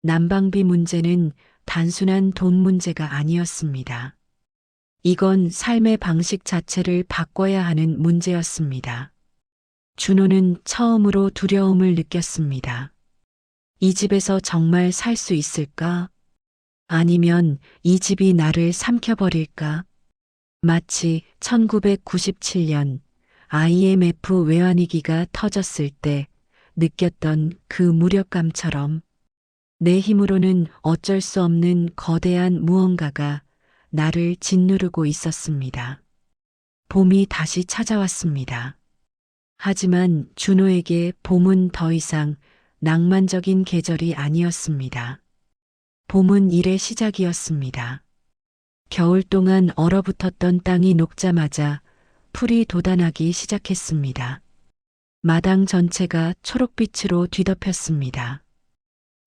난방비 문제는 단순한 돈 문제가 아니었습니다. 이건 삶의 방식 자체를 바꿔야 하는 문제였습니다. 준호는 처음으로 두려움을 느꼈습니다. 이 집에서 정말 살 수 있을까? 아니면 이 집이 나를 삼켜버릴까? 마치 1997년 IMF 외환위기가 터졌을 때 느꼈던 그 무력감처럼 내 힘으로는 어쩔 수 없는 거대한 무언가가 나를 짓누르고 있었습니다. 봄이 다시 찾아왔습니다. 하지만 준호에게 봄은 더 이상 낭만적인 계절이 아니었습니다. 봄은 일의 시작이었습니다. 겨울 동안 얼어붙었던 땅이 녹자마자 풀이 돋아나기 시작했습니다. 마당 전체가 초록빛으로 뒤덮였습니다.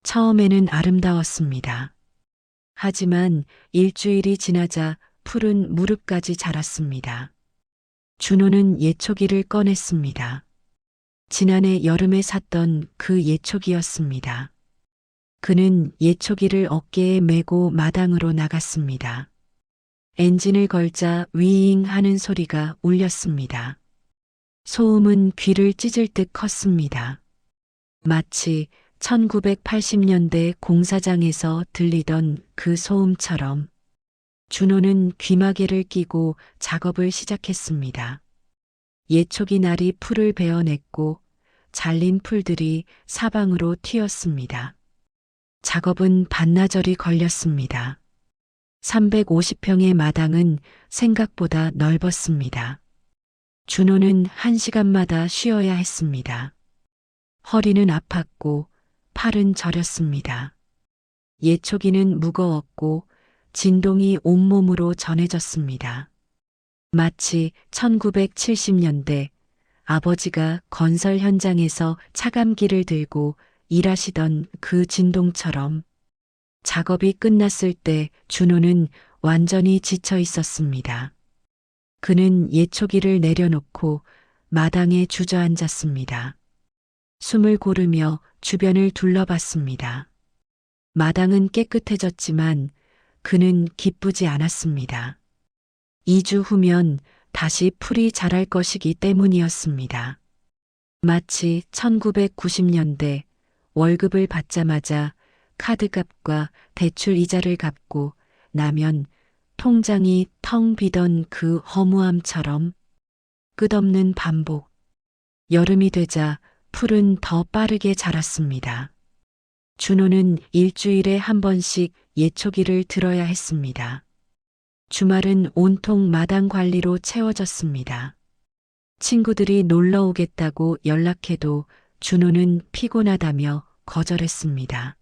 처음에는 아름다웠습니다. 하지만 일주일이 지나자 풀은 무릎까지 자랐습니다. 준호는 예초기를 꺼냈습니다. 지난해 여름에 샀던 그 예초기였습니다. 그는 예초기를 어깨에 메고 마당으로 나갔습니다. 엔진을 걸자 위잉 하는 소리가 울렸습니다. 소음은 귀를 찢을 듯 컸습니다. 마치 1980년대 공사장에서 들리던 그 소음처럼 준호는 귀마개를 끼고 작업을 시작했습니다. 예초기 날이 풀을 베어냈고 잘린 풀들이 사방으로 튀었습니다. 작업은 반나절이 걸렸습니다. 350평의 마당은 생각보다 넓었습니다. 준호는 1시간마다 쉬어야 했습니다. 허리는 아팠고 팔은 저렸습니다. 예초기는 무거웠고 진동이 온몸으로 전해졌습니다. 마치 1970년대 아버지가 건설 현장에서 차감기를 들고 일하시던 그 진동처럼 작업이 끝났을 때 준호는 완전히 지쳐 있었습니다. 그는 예초기를 내려놓고 마당에 주저앉았습니다. 숨을 고르며 주변을 둘러봤습니다. 마당은 깨끗해졌지만 그는 기쁘지 않았습니다. 2주 후면 다시 풀이 자랄 것이기 때문이었습니다. 마치 1990년대 월급을 받자마자 카드값과 대출 이자를 갚고 나면 통장이 텅 비던 그 허무함처럼 끝없는 반복. 여름이 되자 풀은 더 빠르게 자랐습니다. 준호는 일주일에 한 번씩 예초기를 들어야 했습니다. 주말은 온통 마당 관리로 채워졌습니다. 친구들이 놀러 오겠다고 연락해도 준호는 피곤하다며 거절했습니다.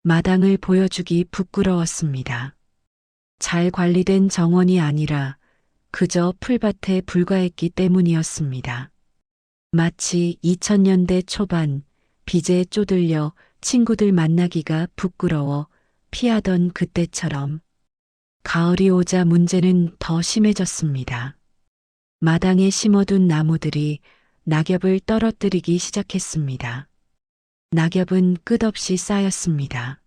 마당을 보여주기 부끄러웠습니다. 잘 관리된 정원이 아니라 그저 풀밭에 불과했기 때문이었습니다. 마치 2000년대 초반 빚에 쪼들려 친구들 만나기가 부끄러워 피하던 그때처럼 가을이 오자 문제는 더 심해졌습니다. 마당에 심어둔 나무들이 낙엽을 떨어뜨리기 시작했습니다. 낙엽은 끝없이 쌓였습니다.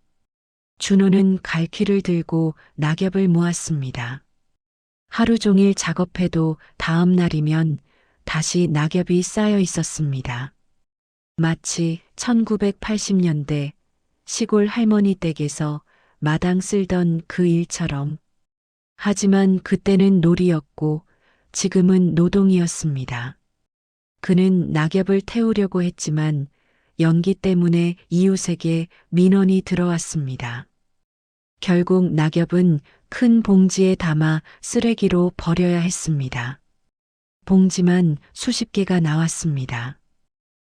준호는 갈퀴를 들고 낙엽을 모았습니다. 하루 종일 작업해도 다음 날이면 다시 낙엽이 쌓여 있었습니다. 마치 1980년대 시골 할머니 댁에서 마당 쓸던 그 일처럼. 하지만 그때는 놀이였고 지금은 노동이었습니다. 그는 낙엽을 태우려고 했지만 연기 때문에 이웃에게 민원이 들어왔습니다. 결국 낙엽은 큰 봉지에 담아 쓰레기로 버려야 했습니다. 봉지만 수십 개가 나왔습니다.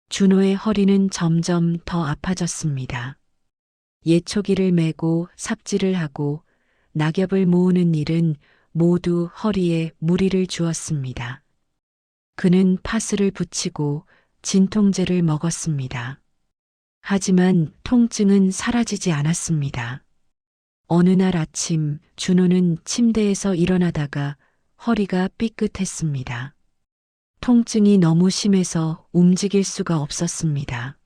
준호의 허리는 점점 더 아파졌습니다. 예초기를 메고 삽질을 하고 낙엽을 모으는 일은 모두 허리에 무리를 주었습니다. 그는 파스를 붙이고 진통제를 먹었습니다. 하지만 통증은 사라지지 않았습니다. 어느 날 아침 준호는 침대에서 일어나다가 허리가 삐끗했습니다. 통증이 너무 심해서 움직일 수가 없었습니다.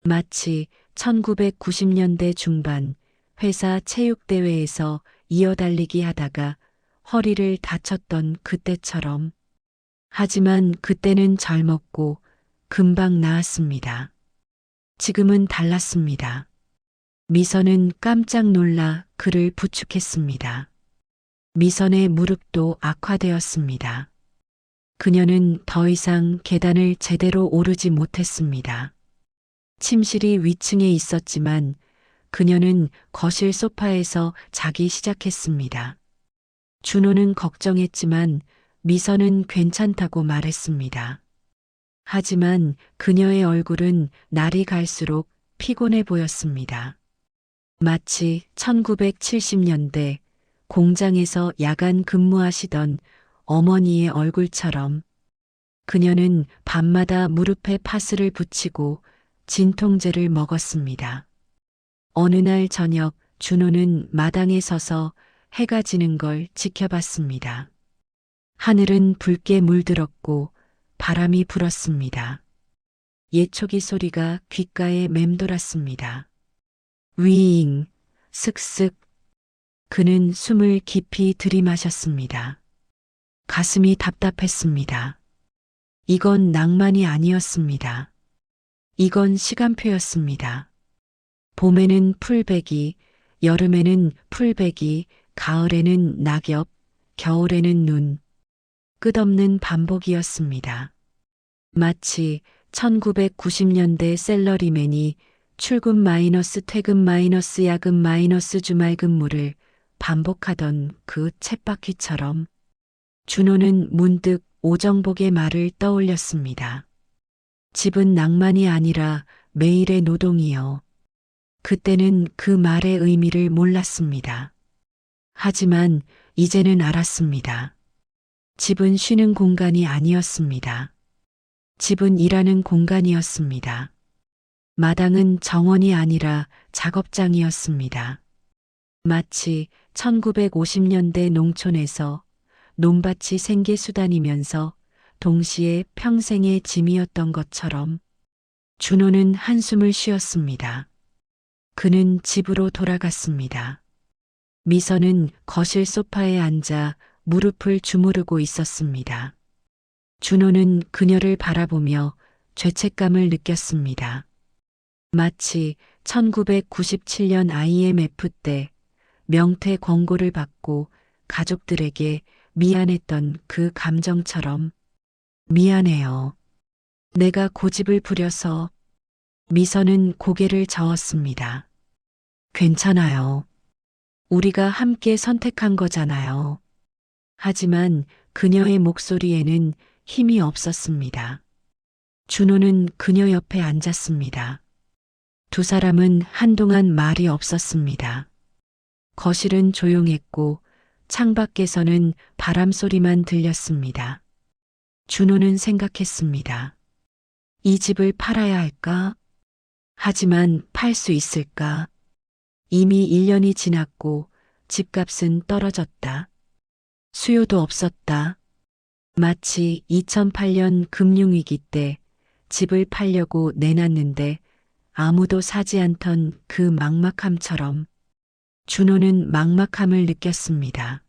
마치 1990년대 중반 회사 체육대회에서 이어달리기 하다가 허리를 다쳤던 그때처럼. 하지만 그때는 젊었고 금방 나았습니다. 지금은 달랐습니다. 미선은 깜짝 놀라 그를 부축했습니다. 미선의 무릎도 악화되었습니다. 그녀는 더 이상 계단을 제대로 오르지 못했습니다. 침실이 위층에 있었지만 그녀는 거실 소파에서 자기 시작했습니다. 준호는 걱정했지만 미선은 괜찮다고 말했습니다. 하지만 그녀의 얼굴은 날이 갈수록 피곤해 보였습니다. 마치 1970년대 공장에서 야간 근무하시던 어머니의 얼굴처럼. 그녀는 밤마다 무릎에 파스를 붙이고 진통제를 먹었습니다. 어느 날 저녁 준호는 마당에 서서 해가 지는 걸 지켜봤습니다. 하늘은 붉게 물들었고 바람이 불었습니다. 예초기 소리가 귓가에 맴돌았습니다. 위잉, 슥슥. 그는 숨을 깊이 들이마셨습니다. 가슴이 답답했습니다. 이건 낭만이 아니었습니다. 이건 시간표였습니다. 봄에는 풀베기, 여름에는 풀베기, 가을에는 낙엽, 겨울에는 눈. 끝없는 반복이었습니다. 마치 1990년대 셀러리맨이 출근 마이너스 퇴근 마이너스 야근 마이너스 주말 근무를 반복하던 그 쳇바퀴처럼. 준호는 문득 오정복의 말을 떠올렸습니다. 집은 낭만이 아니라 매일의 노동이요. 그때는 그 말의 의미를 몰랐습니다. 하지만 이제는 알았습니다. 집은 쉬는 공간이 아니었습니다. 집은 일하는 공간이었습니다. 마당은 정원이 아니라 작업장이었습니다. 마치 1950년대 농촌에서 논밭이 생계수단이면서 동시에 평생의 짐이었던 것처럼. 준호는 한숨을 쉬었습니다. 그는 집으로 돌아갔습니다. 미선은 거실 소파에 앉아 무릎을 주무르고 있었습니다. 준호는 그녀를 바라보며 죄책감을 느꼈습니다. 마치 1997년 IMF 때 명태 권고를 받고 가족들에게 미안했던 그 감정처럼. 미안해요. 내가 고집을 부려서. 미선은 고개를 저었습니다. 괜찮아요. 우리가 함께 선택한 거잖아요. 하지만 그녀의 목소리에는 힘이 없었습니다. 준호는 그녀 옆에 앉았습니다. 두 사람은 한동안 말이 없었습니다. 거실은 조용했고 창밖에서는 바람 소리만 들렸습니다. 준호는 생각했습니다. 이 집을 팔아야 할까? 하지만 팔 수 있을까? 이미 1년이 지났고 집값은 떨어졌다. 수요도 없었다. 마치 2008년 금융위기 때 집을 팔려고 내놨는데 아무도 사지 않던 그 막막함처럼. 준호는 막막함을 느꼈습니다.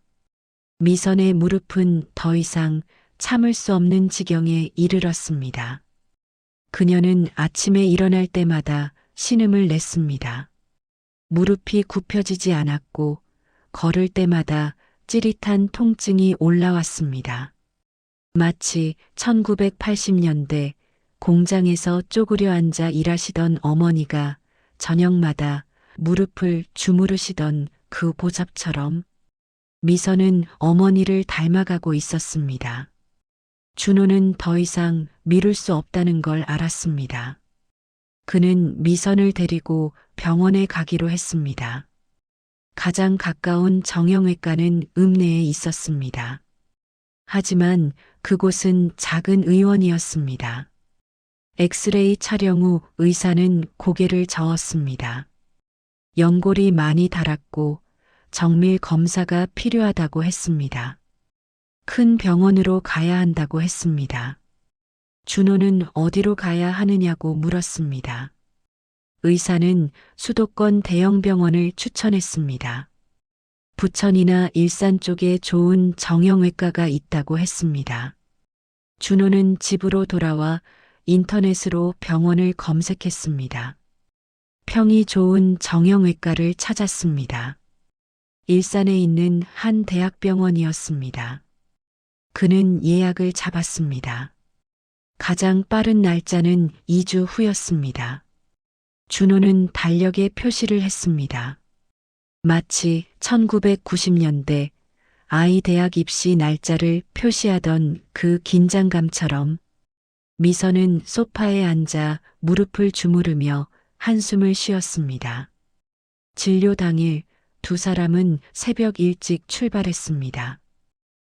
미선의 무릎은 더 이상 참을 수 없는 지경에 이르렀습니다. 그녀는 아침에 일어날 때마다 신음을 냈습니다. 무릎이 굽혀지지 않았고 걸을 때마다 찌릿한 통증이 올라왔습니다. 마치 1980년대 공장에서 쪼그려 앉아 일하시던 어머니가 저녁마다 무릎을 주무르시던 그 보잡처럼 미선은 어머니를 닮아가고 있었습니다. 준호는 더 이상 미룰 수 없다는 걸 알았습니다. 그는 미선을 데리고 병원에 가기로 했습니다. 가장 가까운 정형외과는 읍내에 있었습니다. 하지만 그곳은 작은 의원이었습니다. 엑스레이 촬영 후 의사는 고개를 저었습니다. 연골이 많이 닳았고 정밀 검사가 필요하다고 했습니다. 큰 병원으로 가야 한다고 했습니다. 준호는 어디로 가야 하느냐고 물었습니다. 의사는 수도권 대형 병원을 추천했습니다. 부천이나 일산 쪽에 좋은 정형외과가 있다고 했습니다. 준호는 집으로 돌아와 인터넷으로 병원을 검색했습니다. 평이 좋은 정형외과를 찾았습니다. 일산에 있는 한 대학병원이었습니다. 그는 예약을 잡았습니다. 가장 빠른 날짜는 2주 후였습니다. 준호는 달력에 표시를 했습니다. 마치 1990년대 아이 대학 입시 날짜를 표시하던 그 긴장감처럼 미선은 소파에 앉아 무릎을 주무르며 한숨을 쉬었습니다. 진료 당일 두 사람은 새벽 일찍 출발했습니다.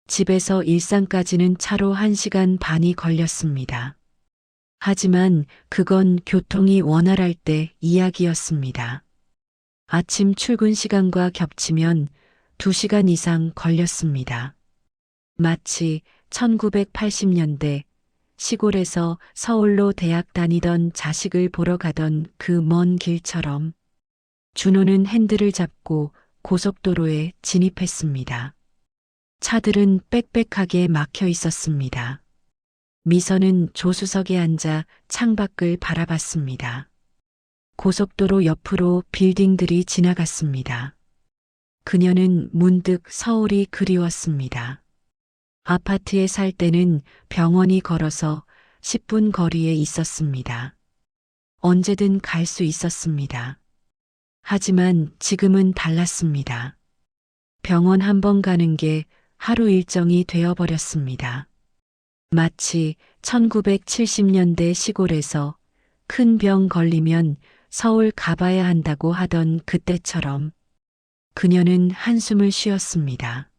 집에서 일산까지는 차로 1시간 반이 걸렸습니다. 하지만 그건 교통이 원활할 때 이야기였습니다. 아침 출근 시간과 겹치면 2시간 이상 걸렸습니다. 마치 1980년대 시골에서 서울로 대학 다니던 자식을 보러 가던 그 먼 길처럼 준호는 핸들을 잡고 고속도로에 진입했습니다. 차들은 빽빽하게 막혀 있었습니다. 미선은 조수석에 앉아 창밖을 바라봤습니다. 고속도로 옆으로 빌딩들이 지나갔습니다. 그녀는 문득 서울이 그리웠습니다. 아파트에 살 때는 병원이 걸어서 10분 거리에 있었습니다. 언제든 갈 수 있었습니다. 하지만 지금은 달랐습니다. 병원 한 번 가는 게 하루 일정이 되어버렸습니다. 마치 1970년대 시골에서 큰 병 걸리면 서울 가봐야 한다고 하던 그때처럼 그녀는 한숨을 쉬었습니다.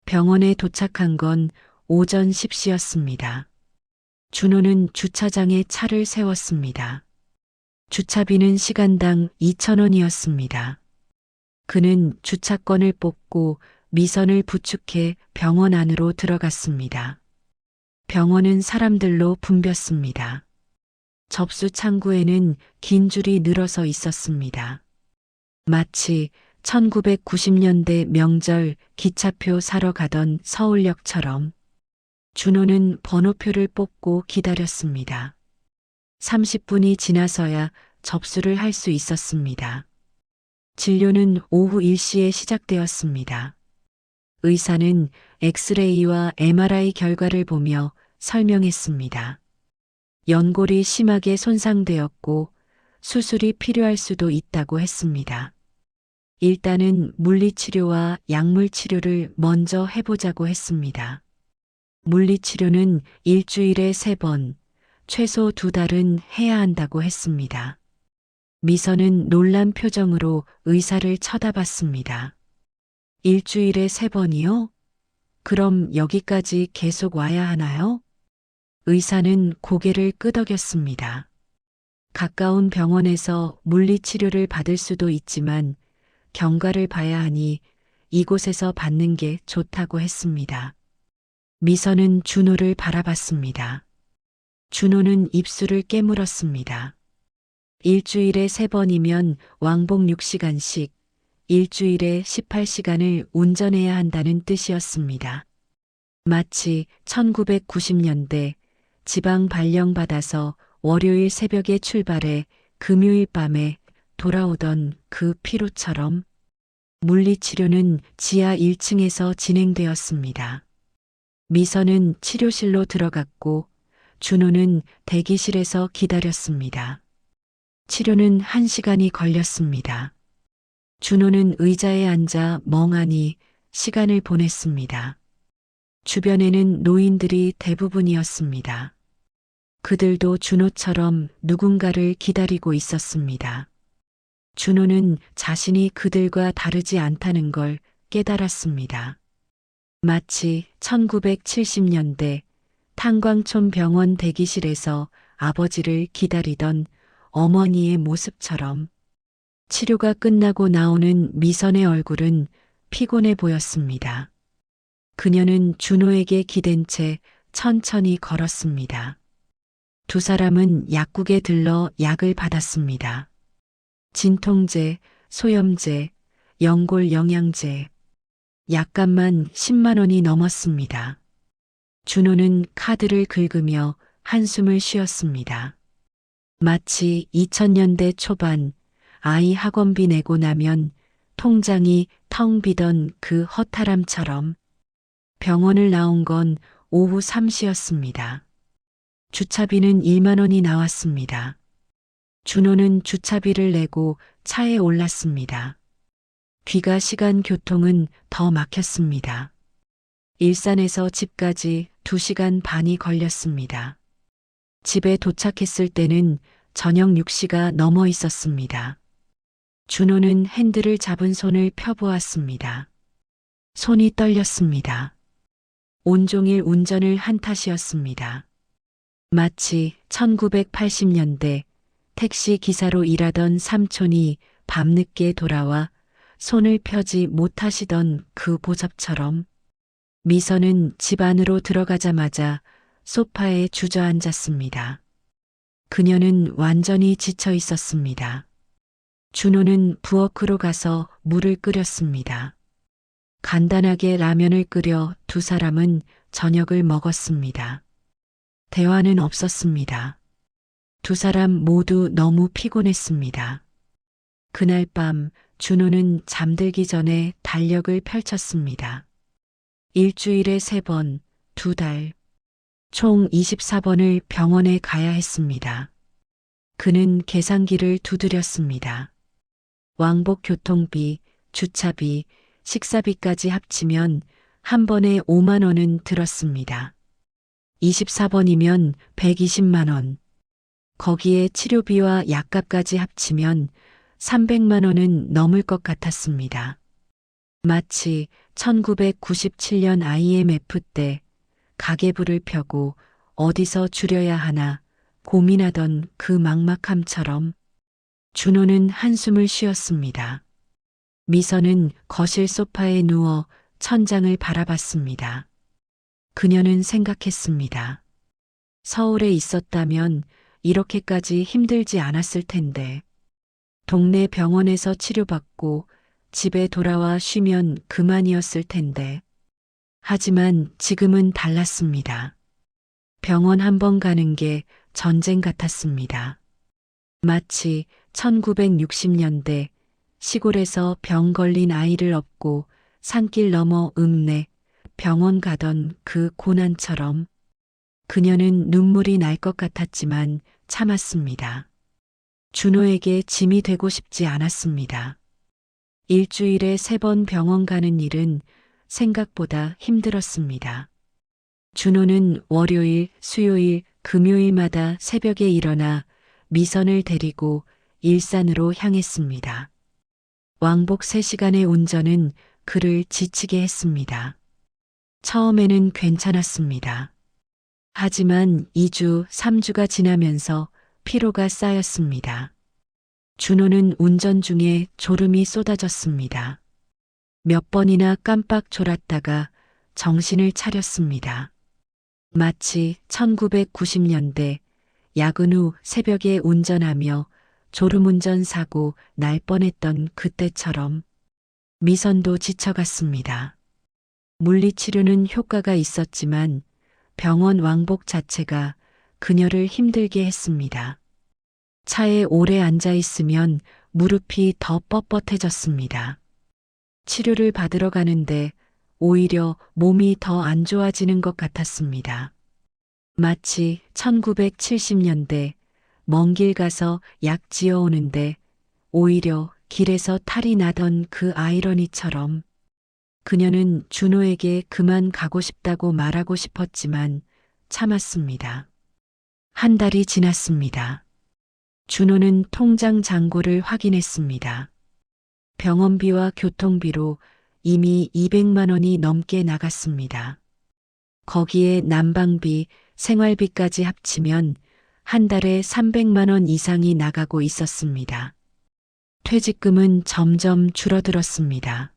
병원에 도착한 건 오전 10시였습니다. 준호는 주차장에 차를 세웠습니다. 주차비는 시간당 2,000원이었습니다. 그는 주차권을 뽑고 미선을 부축해 병원 안으로 들어갔습니다. 병원은 사람들로 붐볐습니다. 접수 창구에는 긴 줄이 늘어서 있었습니다. 마치 1990년대 명절 기차표 사러 가던 서울역처럼 준호는 번호표를 뽑고 기다렸습니다. 30분이 지나서야 접수를 할 수 있었습니다. 진료는 오후 1시에 시작되었습니다. 의사는 엑스레이와 MRI 결과를 보며 설명했습니다. 연골이 심하게 손상되었고 수술이 필요할 수도 있다고 했습니다. 일단은 물리치료와 약물치료를 먼저 해보자고 했습니다. 물리치료는 일주일에 3번, 최소 2달은 해야 한다고 했습니다. 미선은 놀란 표정으로 의사를 쳐다봤습니다. 일주일에 3번이요? 그럼 여기까지 계속 와야 하나요? 의사는 고개를 끄덕였습니다. 가까운 병원에서 물리치료를 받을 수도 있지만 경과를 봐야 하니 이곳에서 받는 게 좋다고 했습니다. 미선은 준호를 바라봤습니다. 준호는 입술을 깨물었습니다. 일주일에 3번이면 왕복 6시간씩 일주일에 18시간을 운전해야 한다는 뜻이었습니다. 마치 1990년대 지방 발령받아서 월요일 새벽에 출발해 금요일 밤에 돌아오던 그 피로처럼 물리치료는 지하 1층에서 진행되었습니다. 미선은 치료실로 들어갔고 준호는 대기실에서 기다렸습니다. 치료는 1시간이 걸렸습니다. 준호는 의자에 앉아 멍하니 시간을 보냈습니다. 주변에는 노인들이 대부분이었습니다. 그들도 준호처럼 누군가를 기다리고 있었습니다. 준호는 자신이 그들과 다르지 않다는 걸 깨달았습니다. 마치 1970년대 탄광촌 병원 대기실에서 아버지를 기다리던 어머니의 모습처럼 치료가 끝나고 나오는 미선의 얼굴은 피곤해 보였습니다. 그녀는 준호에게 기댄 채 천천히 걸었습니다. 두 사람은 약국에 들러 약을 받았습니다. 진통제, 소염제, 연골 영양제. 약값만 10만 원이 넘었습니다. 준호는 카드를 긁으며 한숨을 쉬었습니다. 마치 2000년대 초반 아이 학원비 내고 나면 통장이 텅 비던 그 허탈함처럼 병원을 나온 건 오후 3시였습니다. 주차비는 1만 원이 나왔습니다. 준호는 주차비를 내고 차에 올랐습니다. 귀가 시간 교통은 더 막혔습니다. 일산에서 집까지 2시간 반이 걸렸습니다. 집에 도착했을 때는 저녁 6시가 넘어 있었습니다. 준호는 핸들을 잡은 손을 펴보았습니다. 손이 떨렸습니다. 온종일 운전을 한 탓이었습니다. 마치 1980년대 택시 기사로 일하던 삼촌이 밤늦게 돌아와 손을 펴지 못하시던 그 보잡처럼 미선은 집 안으로 들어가자마자 소파에 주저앉았습니다. 그녀는 완전히 지쳐 있었습니다. 준호는 부엌으로 가서 물을 끓였습니다. 간단하게 라면을 끓여 두 사람은 저녁을 먹었습니다. 대화는 없었습니다. 두 사람 모두 너무 피곤했습니다. 그날 밤 준호는 잠들기 전에 달력을 펼쳤습니다. 일주일에 3번, 2달, 총 24번을 병원에 가야 했습니다. 그는 계산기를 두드렸습니다. 왕복 교통비, 주차비, 식사비까지 합치면 한 번에 5만 원은 들었습니다. 24번이면 120만 원. 거기에 치료비와 약값까지 합치면 300만 원은 넘을 것 같았습니다. 마치 1997년 IMF 때 가계부를 펴고 어디서 줄여야 하나 고민하던 그 막막함처럼 준호는 한숨을 쉬었습니다. 미선은 거실 소파에 누워 천장을 바라봤습니다. 그녀는 생각했습니다. 서울에 있었다면 이렇게까지 힘들지 않았을 텐데. 동네 병원에서 치료받고 집에 돌아와 쉬면 그만이었을 텐데. 하지만 지금은 달랐습니다. 병원 한 번 가는 게 전쟁 같았습니다. 마치 1960년대 시골에서 병 걸린 아이를 업고 산길 넘어 읍내 병원 가던 그 고난처럼 그녀는 눈물이 날 것 같았지만 참았습니다. 준호에게 짐이 되고 싶지 않았습니다. 일주일에 3번 병원 가는 일은 생각보다 힘들었습니다. 준호는 월요일, 수요일, 금요일마다 새벽에 일어나 미선을 데리고 일산으로 향했습니다. 왕복 3시간의 운전은 그를 지치게 했습니다. 처음에는 괜찮았습니다. 하지만 2주, 3주가 지나면서 피로가 쌓였습니다. 준호는 운전 중에 졸음이 쏟아졌습니다. 몇 번이나 깜빡 졸았다가 정신을 차렸습니다. 마치 1990년대 야근 후 새벽에 운전하며 졸음운전 사고 날 뻔했던 그때처럼 미선도 지쳐갔습니다. 물리치료는 효과가 있었지만 병원 왕복 자체가 그녀를 힘들게 했습니다. 차에 오래 앉아 있으면 무릎이 더 뻣뻣해졌습니다. 치료를 받으러 가는데 오히려 몸이 더 안 좋아지는 것 같았습니다. 마치 1970년대 먼 길 가서 약 지어오는데 오히려 길에서 탈이 나던 그 아이러니처럼 그녀는 준호에게 그만 가고 싶다고 말하고 싶었지만 참았습니다. 한 달이 지났습니다. 준호는 통장 잔고를 확인했습니다. 병원비와 교통비로 이미 200만 원이 넘게 나갔습니다. 거기에 난방비, 생활비까지 합치면 한 달에 300만 원 이상이 나가고 있었습니다. 퇴직금은 점점 줄어들었습니다.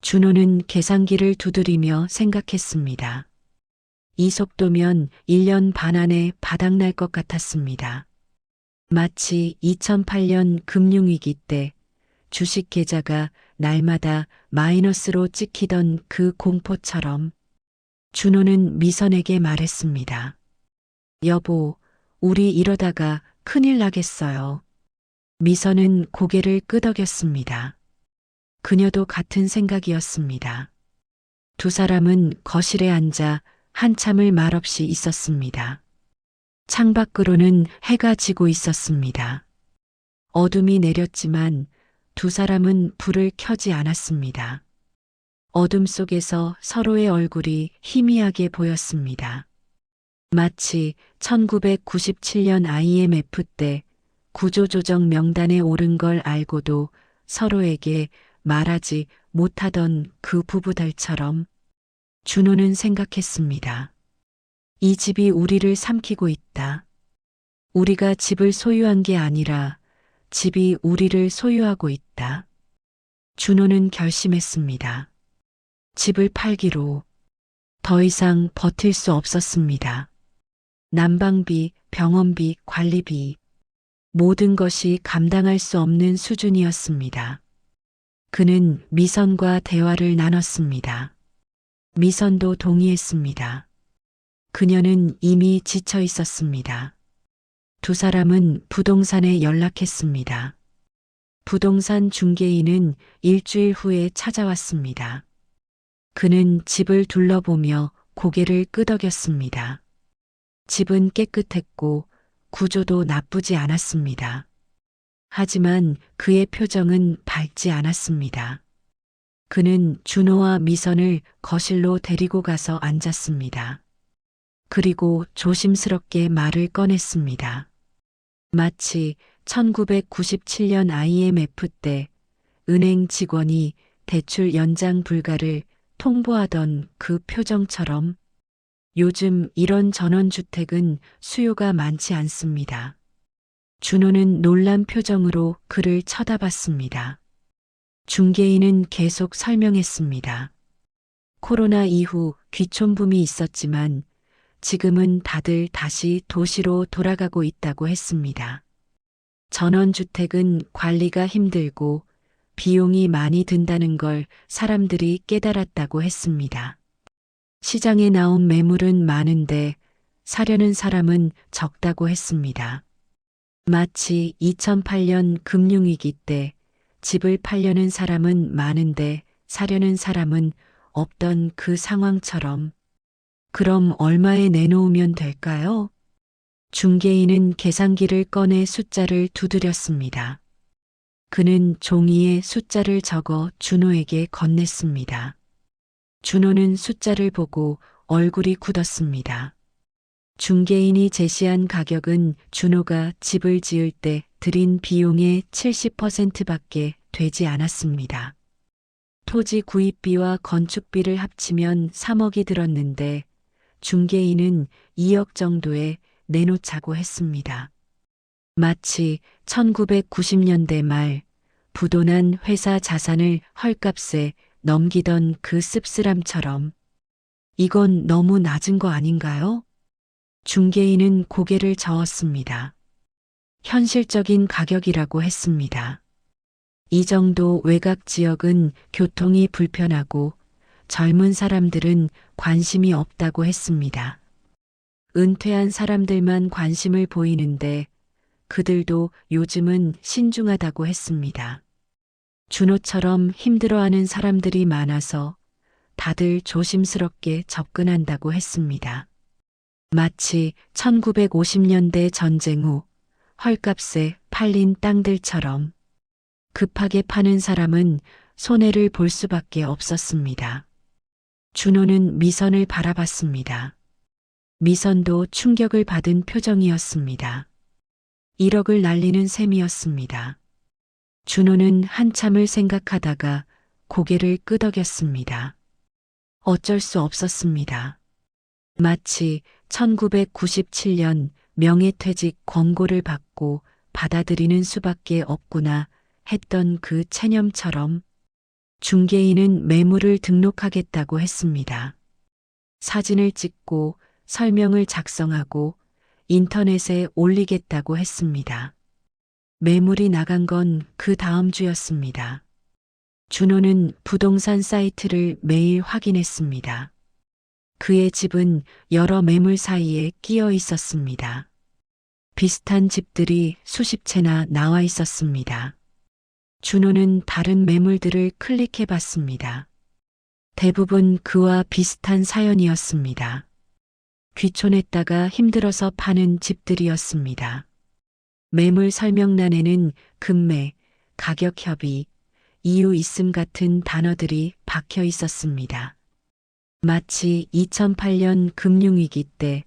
준호는 계산기를 두드리며 생각했습니다. 이 속도면 1년 반 안에 바닥날 것 같았습니다. 마치 2008년 금융위기 때 주식 계좌가 날마다 마이너스로 찍히던 그 공포처럼 준호는 미선에게 말했습니다. 여보, 우리 이러다가 큰일 나겠어요. 미선은 고개를 끄덕였습니다. 그녀도 같은 생각이었습니다. 두 사람은 거실에 앉아 한참을 말없이 있었습니다. 창밖으로는 해가 지고 있었습니다. 어둠이 내렸지만 두 사람은 불을 켜지 않았습니다. 어둠 속에서 서로의 얼굴이 희미하게 보였습니다. 마치 1997년 IMF 때 구조조정 명단에 오른 걸 알고도 서로에게 말하지 못하던 그 부부들처럼 준호는 생각했습니다. 이 집이 우리를 삼키고 있다. 우리가 집을 소유한 게 아니라 집이 우리를 소유하고 있다. 준호는 결심했습니다. 집을 팔기로. 더 이상 버틸 수 없었습니다. 난방비, 병원비, 관리비, 모든 것이 감당할 수 없는 수준이었습니다. 그는 미선과 대화를 나눴습니다. 미선도 동의했습니다. 그녀는 이미 지쳐 있었습니다. 두 사람은 부동산에 연락했습니다. 부동산 중개인은 일주일 후에 찾아왔습니다. 그는 집을 둘러보며 고개를 끄덕였습니다. 집은 깨끗했고 구조도 나쁘지 않았습니다. 하지만 그의 표정은 밝지 않았습니다. 그는 준호와 미선을 거실로 데리고 가서 앉았습니다. 그리고 조심스럽게 말을 꺼냈습니다. 마치 1997년 IMF 때 은행 직원이 대출 연장 불가를 통보하던 그 표정처럼 요즘 이런 전원주택은 수요가 많지 않습니다. 준호는 놀란 표정으로 그를 쳐다봤습니다. 중개인은 계속 설명했습니다. 코로나 이후 귀촌붐이 있었지만 지금은 다들 다시 도시로 돌아가고 있다고 했습니다. 전원주택은 관리가 힘들고 비용이 많이 든다는 걸 사람들이 깨달았다고 했습니다. 시장에 나온 매물은 많은데 사려는 사람은 적다고 했습니다. 마치 2008년 금융위기 때 집을 팔려는 사람은 많은데 사려는 사람은 없던 그 상황처럼 그럼 얼마에 내놓으면 될까요? 중개인은 계산기를 꺼내 숫자를 두드렸습니다. 그는 종이에 숫자를 적어 준호에게 건넸습니다. 준호는 숫자를 보고 얼굴이 굳었습니다. 중개인이 제시한 가격은 준호가 집을 지을 때 들인 비용의 70%밖에 되지 않았습니다. 토지 구입비와 건축비를 합치면 3억이 들었는데 중개인은 2억 정도에 내놓자고 했습니다. 마치 1990년대 말 부도난 회사 자산을 헐값에 넘기던 그 씁쓸함처럼 이건 너무 낮은 거 아닌가요? 중개인은 고개를 저었습니다. 현실적인 가격이라고 했습니다. 이 정도 외곽 지역은 교통이 불편하고 젊은 사람들은 관심이 없다고 했습니다. 은퇴한 사람들만 관심을 보이는데 그들도 요즘은 신중하다고 했습니다. 준호처럼 힘들어하는 사람들이 많아서 다들 조심스럽게 접근한다고 했습니다. 마치 1950년대 전쟁 후 헐값에 팔린 땅들처럼 급하게 파는 사람은 손해를 볼 수밖에 없었습니다. 준호는 미선을 바라봤습니다. 미선도 충격을 받은 표정이었습니다. 1억을 날리는 셈이었습니다. 준호는 한참을 생각하다가 고개를 끄덕였습니다. 어쩔 수 없었습니다. 마치 1997년 명예퇴직 권고를 받고 받아들이는 수밖에 없구나 했던 그 체념처럼 중개인은 매물을 등록하겠다고 했습니다. 사진을 찍고 설명을 작성하고 인터넷에 올리겠다고 했습니다. 매물이 나간 건 그 다음 주였습니다. 준호는 부동산 사이트를 매일 확인했습니다. 그의 집은 여러 매물 사이에 끼어 있었습니다. 비슷한 집들이 수십 채나 나와 있었습니다. 준호는 다른 매물들을 클릭해 봤습니다. 대부분 그와 비슷한 사연이었습니다. 귀촌했다가 힘들어서 파는 집들이었습니다. 매물 설명란에는 금매, 가격 협의, 이유 있음 같은 단어들이 박혀 있었습니다. 마치 2008년 금융위기 때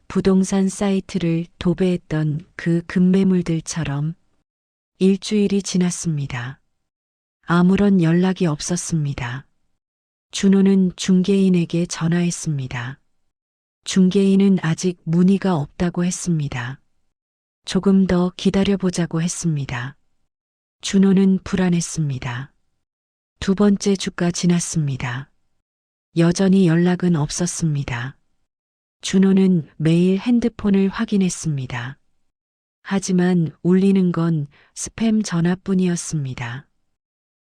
부동산 사이트를 도배했던 그 급매물들처럼 일주일이 지났습니다. 아무런 연락이 없었습니다. 준호는 중개인에게 전화했습니다. 중개인은 아직 문의가 없다고 했습니다. 조금 더 기다려보자고 했습니다. 준호는 불안했습니다. 두 번째 주가 지났습니다. 여전히 연락은 없었습니다. 준호는 매일 핸드폰을 확인했습니다. 하지만 울리는 건 스팸 전화뿐이었습니다.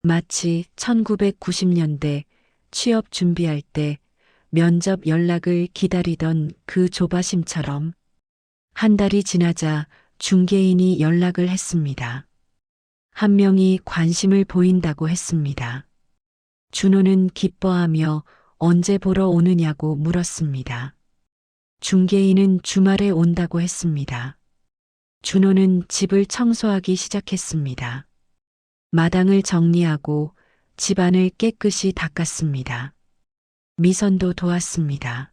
마치 1990년대 취업 준비할 때 면접 연락을 기다리던 그 조바심처럼 한 달이 지나자 중개인이 연락을 했습니다. 한 명이 관심을 보인다고 했습니다. 준호는 기뻐하며 언제 보러 오느냐고 물었습니다. 중개인은 주말에 온다고 했습니다. 준호는 집을 청소하기 시작했습니다. 마당을 정리하고 집안을 깨끗이 닦았습니다. 미선도 도왔습니다.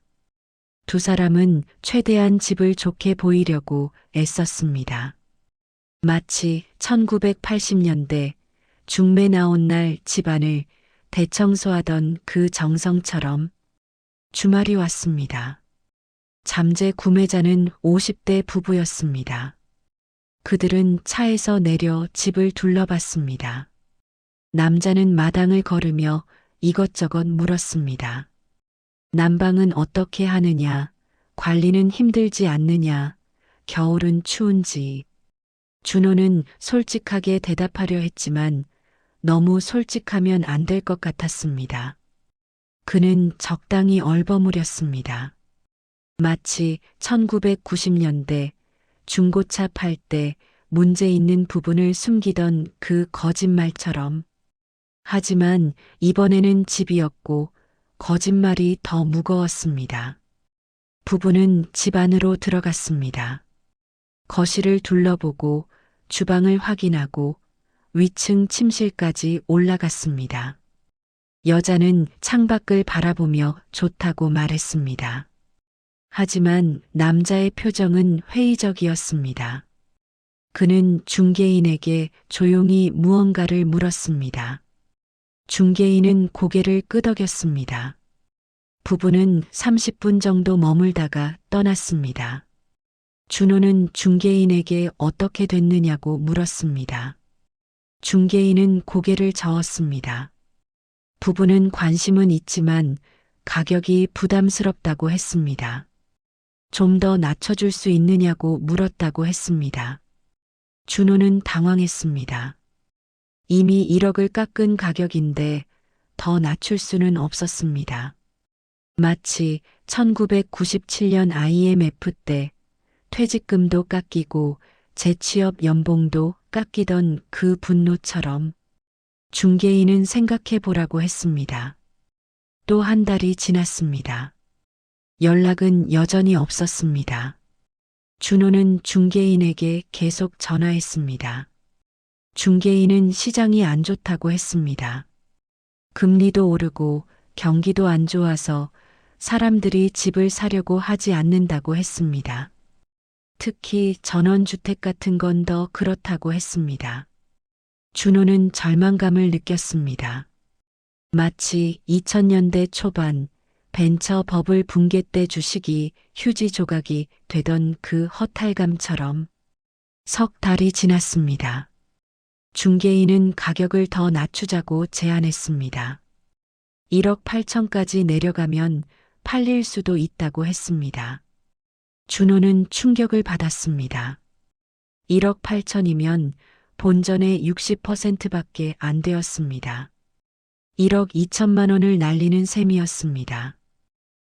두 사람은 최대한 집을 좋게 보이려고 애썼습니다. 마치 1980년대 중매 나온 날 집안을 대청소하던 그 정성처럼 주말이 왔습니다. 잠재 구매자는 50대 부부였습니다. 그들은 차에서 내려 집을 둘러봤습니다. 남자는 마당을 걸으며 이것저것 물었습니다. 난방은 어떻게 하느냐, 관리는 힘들지 않느냐, 겨울은 추운지. 준호는 솔직하게 대답하려 했지만 너무 솔직하면 안 될 것 같았습니다. 그는 적당히 얼버무렸습니다. 마치 1990년대 중고차 팔 때 문제 있는 부분을 숨기던 그 거짓말처럼. 하지만 이번에는 집이었고 거짓말이 더 무거웠습니다. 부부는 집 안으로 들어갔습니다. 거실을 둘러보고 주방을 확인하고 위층 침실까지 올라갔습니다. 여자는 창밖을 바라보며 좋다고 말했습니다. 하지만 남자의 표정은 회의적이었습니다. 그는 중개인에게 조용히 무언가를 물었습니다. 중개인은 고개를 끄덕였습니다. 부부는 30분 정도 머물다가 떠났습니다. 준호는 중개인에게 어떻게 됐느냐고 물었습니다. 중개인은 고개를 저었습니다. 부부는 관심은 있지만 가격이 부담스럽다고 했습니다. 좀 더 낮춰줄 수 있느냐고 물었다고 했습니다. 준호는 당황했습니다. 이미 1억을 깎은 가격인데 더 낮출 수는 없었습니다. 마치 1997년 IMF 때 퇴직금도 깎이고 재취업 연봉도 깎이던 그 분노처럼 중개인은 생각해 보라고 했습니다. 또 한 달이 지났습니다. 연락은 여전히 없었습니다. 준호는 중개인에게 계속 전화했습니다. 중개인은 시장이 안 좋다고 했습니다. 금리도 오르고 경기도 안 좋아서 사람들이 집을 사려고 하지 않는다고 했습니다. 특히 전원주택 같은 건 더 그렇다고 했습니다. 준호는 절망감을 느꼈습니다. 마치 2000년대 초반 벤처 버블 붕괴 때 주식이 휴지 조각이 되던 그 허탈감처럼 석 달이 지났습니다. 중개인은 가격을 더 낮추자고 제안했습니다. 1억 8천까지 내려가면 팔릴 수도 있다고 했습니다. 준호는 충격을 받았습니다. 1억 8천이면 본전의 60%밖에 안 되었습니다. 1억 2천만 원을 날리는 셈이었습니다.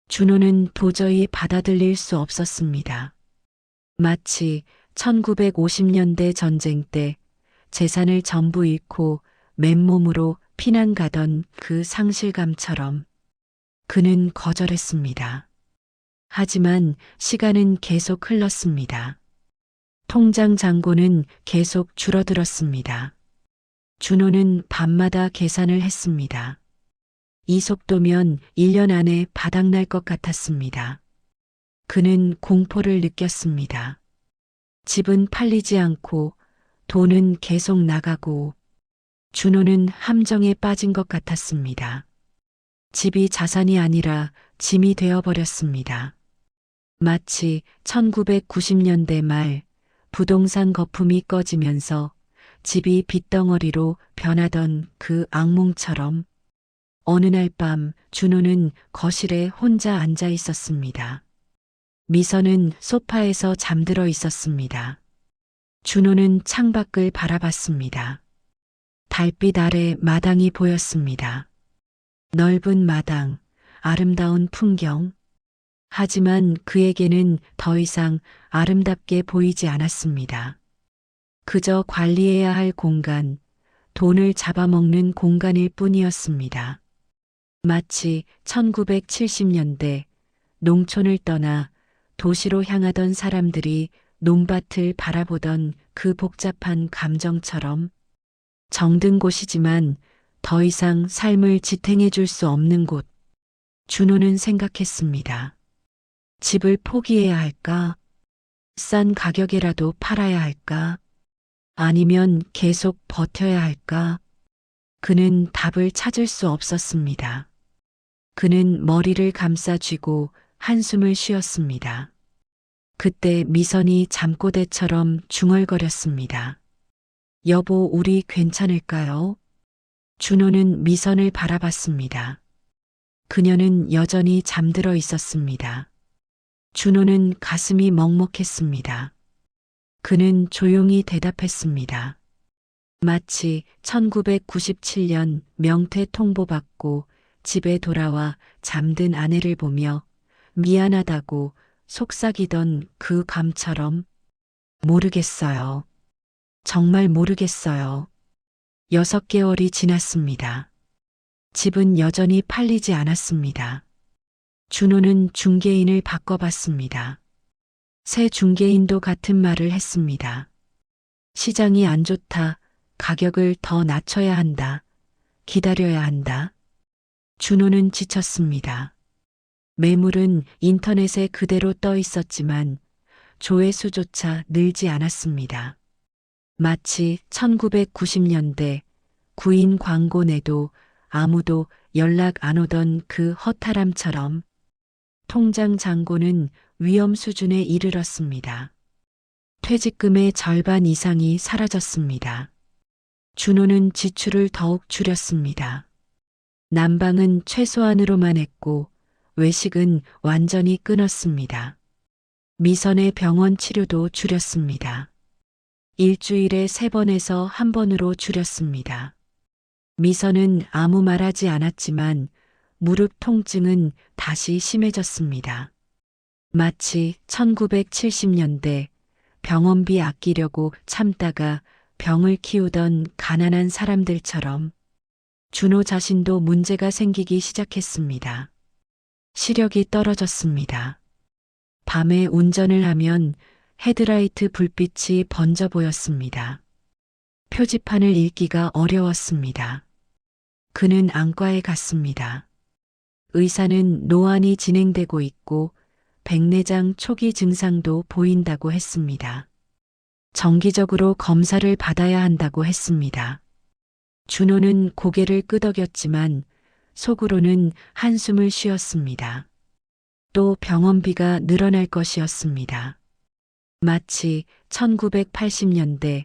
준호는 도저히 받아들일 수 없었습니다. 마치 1950년대 전쟁 때 재산을 전부 잃고 맨몸으로 피난 가던 그 상실감처럼 그는 거절했습니다. 하지만 시간은 계속 흘렀습니다. 통장 잔고는 계속 줄어들었습니다. 준호는 밤마다 계산을 했습니다. 이 속도면 1년 안에 바닥날 것 같았습니다. 그는 공포를 느꼈습니다. 집은 팔리지 않고 돈은 계속 나가고 준호는 함정에 빠진 것 같았습니다. 집이 자산이 아니라 짐이 되어버렸습니다. 마치 1990년대 말 부동산 거품이 꺼지면서 집이 빚덩어리로 변하던 그 악몽처럼 어느 날 밤 준호는 거실에 혼자 앉아 있었습니다. 미선은 소파에서 잠들어 있었습니다. 준호는 창밖을 바라봤습니다. 달빛 아래 마당이 보였습니다. 넓은 마당, 아름다운 풍경. 하지만 그에게는 더 이상 아름답게 보이지 않았습니다. 그저 관리해야 할 공간, 돈을 잡아먹는 공간일 뿐이었습니다. 마치 1970년대 농촌을 떠나 도시로 향하던 사람들이 논밭을 바라보던 그 복잡한 감정처럼 정든 곳이지만 더 이상 삶을 지탱해 줄 수 없는 곳. 준호는 생각했습니다. 집을 포기해야 할까? 싼 가격에라도 팔아야 할까? 아니면 계속 버텨야 할까? 그는 답을 찾을 수 없었습니다. 그는 머리를 감싸 쥐고 한숨을 쉬었습니다. 그때 미선이 잠꼬대처럼 중얼거렸습니다. 여보, 우리 괜찮을까요? 준호는 미선을 바라봤습니다. 그녀는 여전히 잠들어 있었습니다. 준호는 가슴이 먹먹했습니다. 그는 조용히 대답했습니다. 마치 1997년 명퇴 통보받고 집에 돌아와 잠든 아내를 보며 미안하다고 속삭이던 그 감처럼 모르겠어요. 정말 모르겠어요. 6개월이 지났습니다. 집은 여전히 팔리지 않았습니다. 준호는 중개인을 바꿔봤습니다. 새 중개인도 같은 말을 했습니다. 시장이 안 좋다. 가격을 더 낮춰야 한다. 기다려야 한다. 준호는 지쳤습니다. 매물은 인터넷에 그대로 떠 있었지만 조회수조차 늘지 않았습니다. 마치 1990년대 구인 광고 내도 아무도 연락 안 오던 그 허탈함처럼 통장 잔고는 위험 수준에 이르렀습니다. 퇴직금의 절반 이상이 사라졌습니다. 준호는 지출을 더욱 줄였습니다. 난방은 최소한으로만 했고 외식은 완전히 끊었습니다. 미선의 병원 치료도 줄였습니다. 일주일에 3번에서 1번으로 줄였습니다. 미선은 아무 말하지 않았지만 무릎 통증은 다시 심해졌습니다. 마치 1970년대 병원비 아끼려고 참다가 병을 키우던 가난한 사람들처럼 준호 자신도 문제가 생기기 시작했습니다. 시력이 떨어졌습니다. 밤에 운전을 하면 헤드라이트 불빛이 번져 보였습니다. 표지판을 읽기가 어려웠습니다. 그는 안과에 갔습니다. 의사는 노안이 진행되고 있고 백내장 초기 증상도 보인다고 했습니다. 정기적으로 검사를 받아야 한다고 했습니다. 준호는 고개를 끄덕였지만 속으로는 한숨을 쉬었습니다. 또 병원비가 늘어날 것이었습니다. 마치 1980년대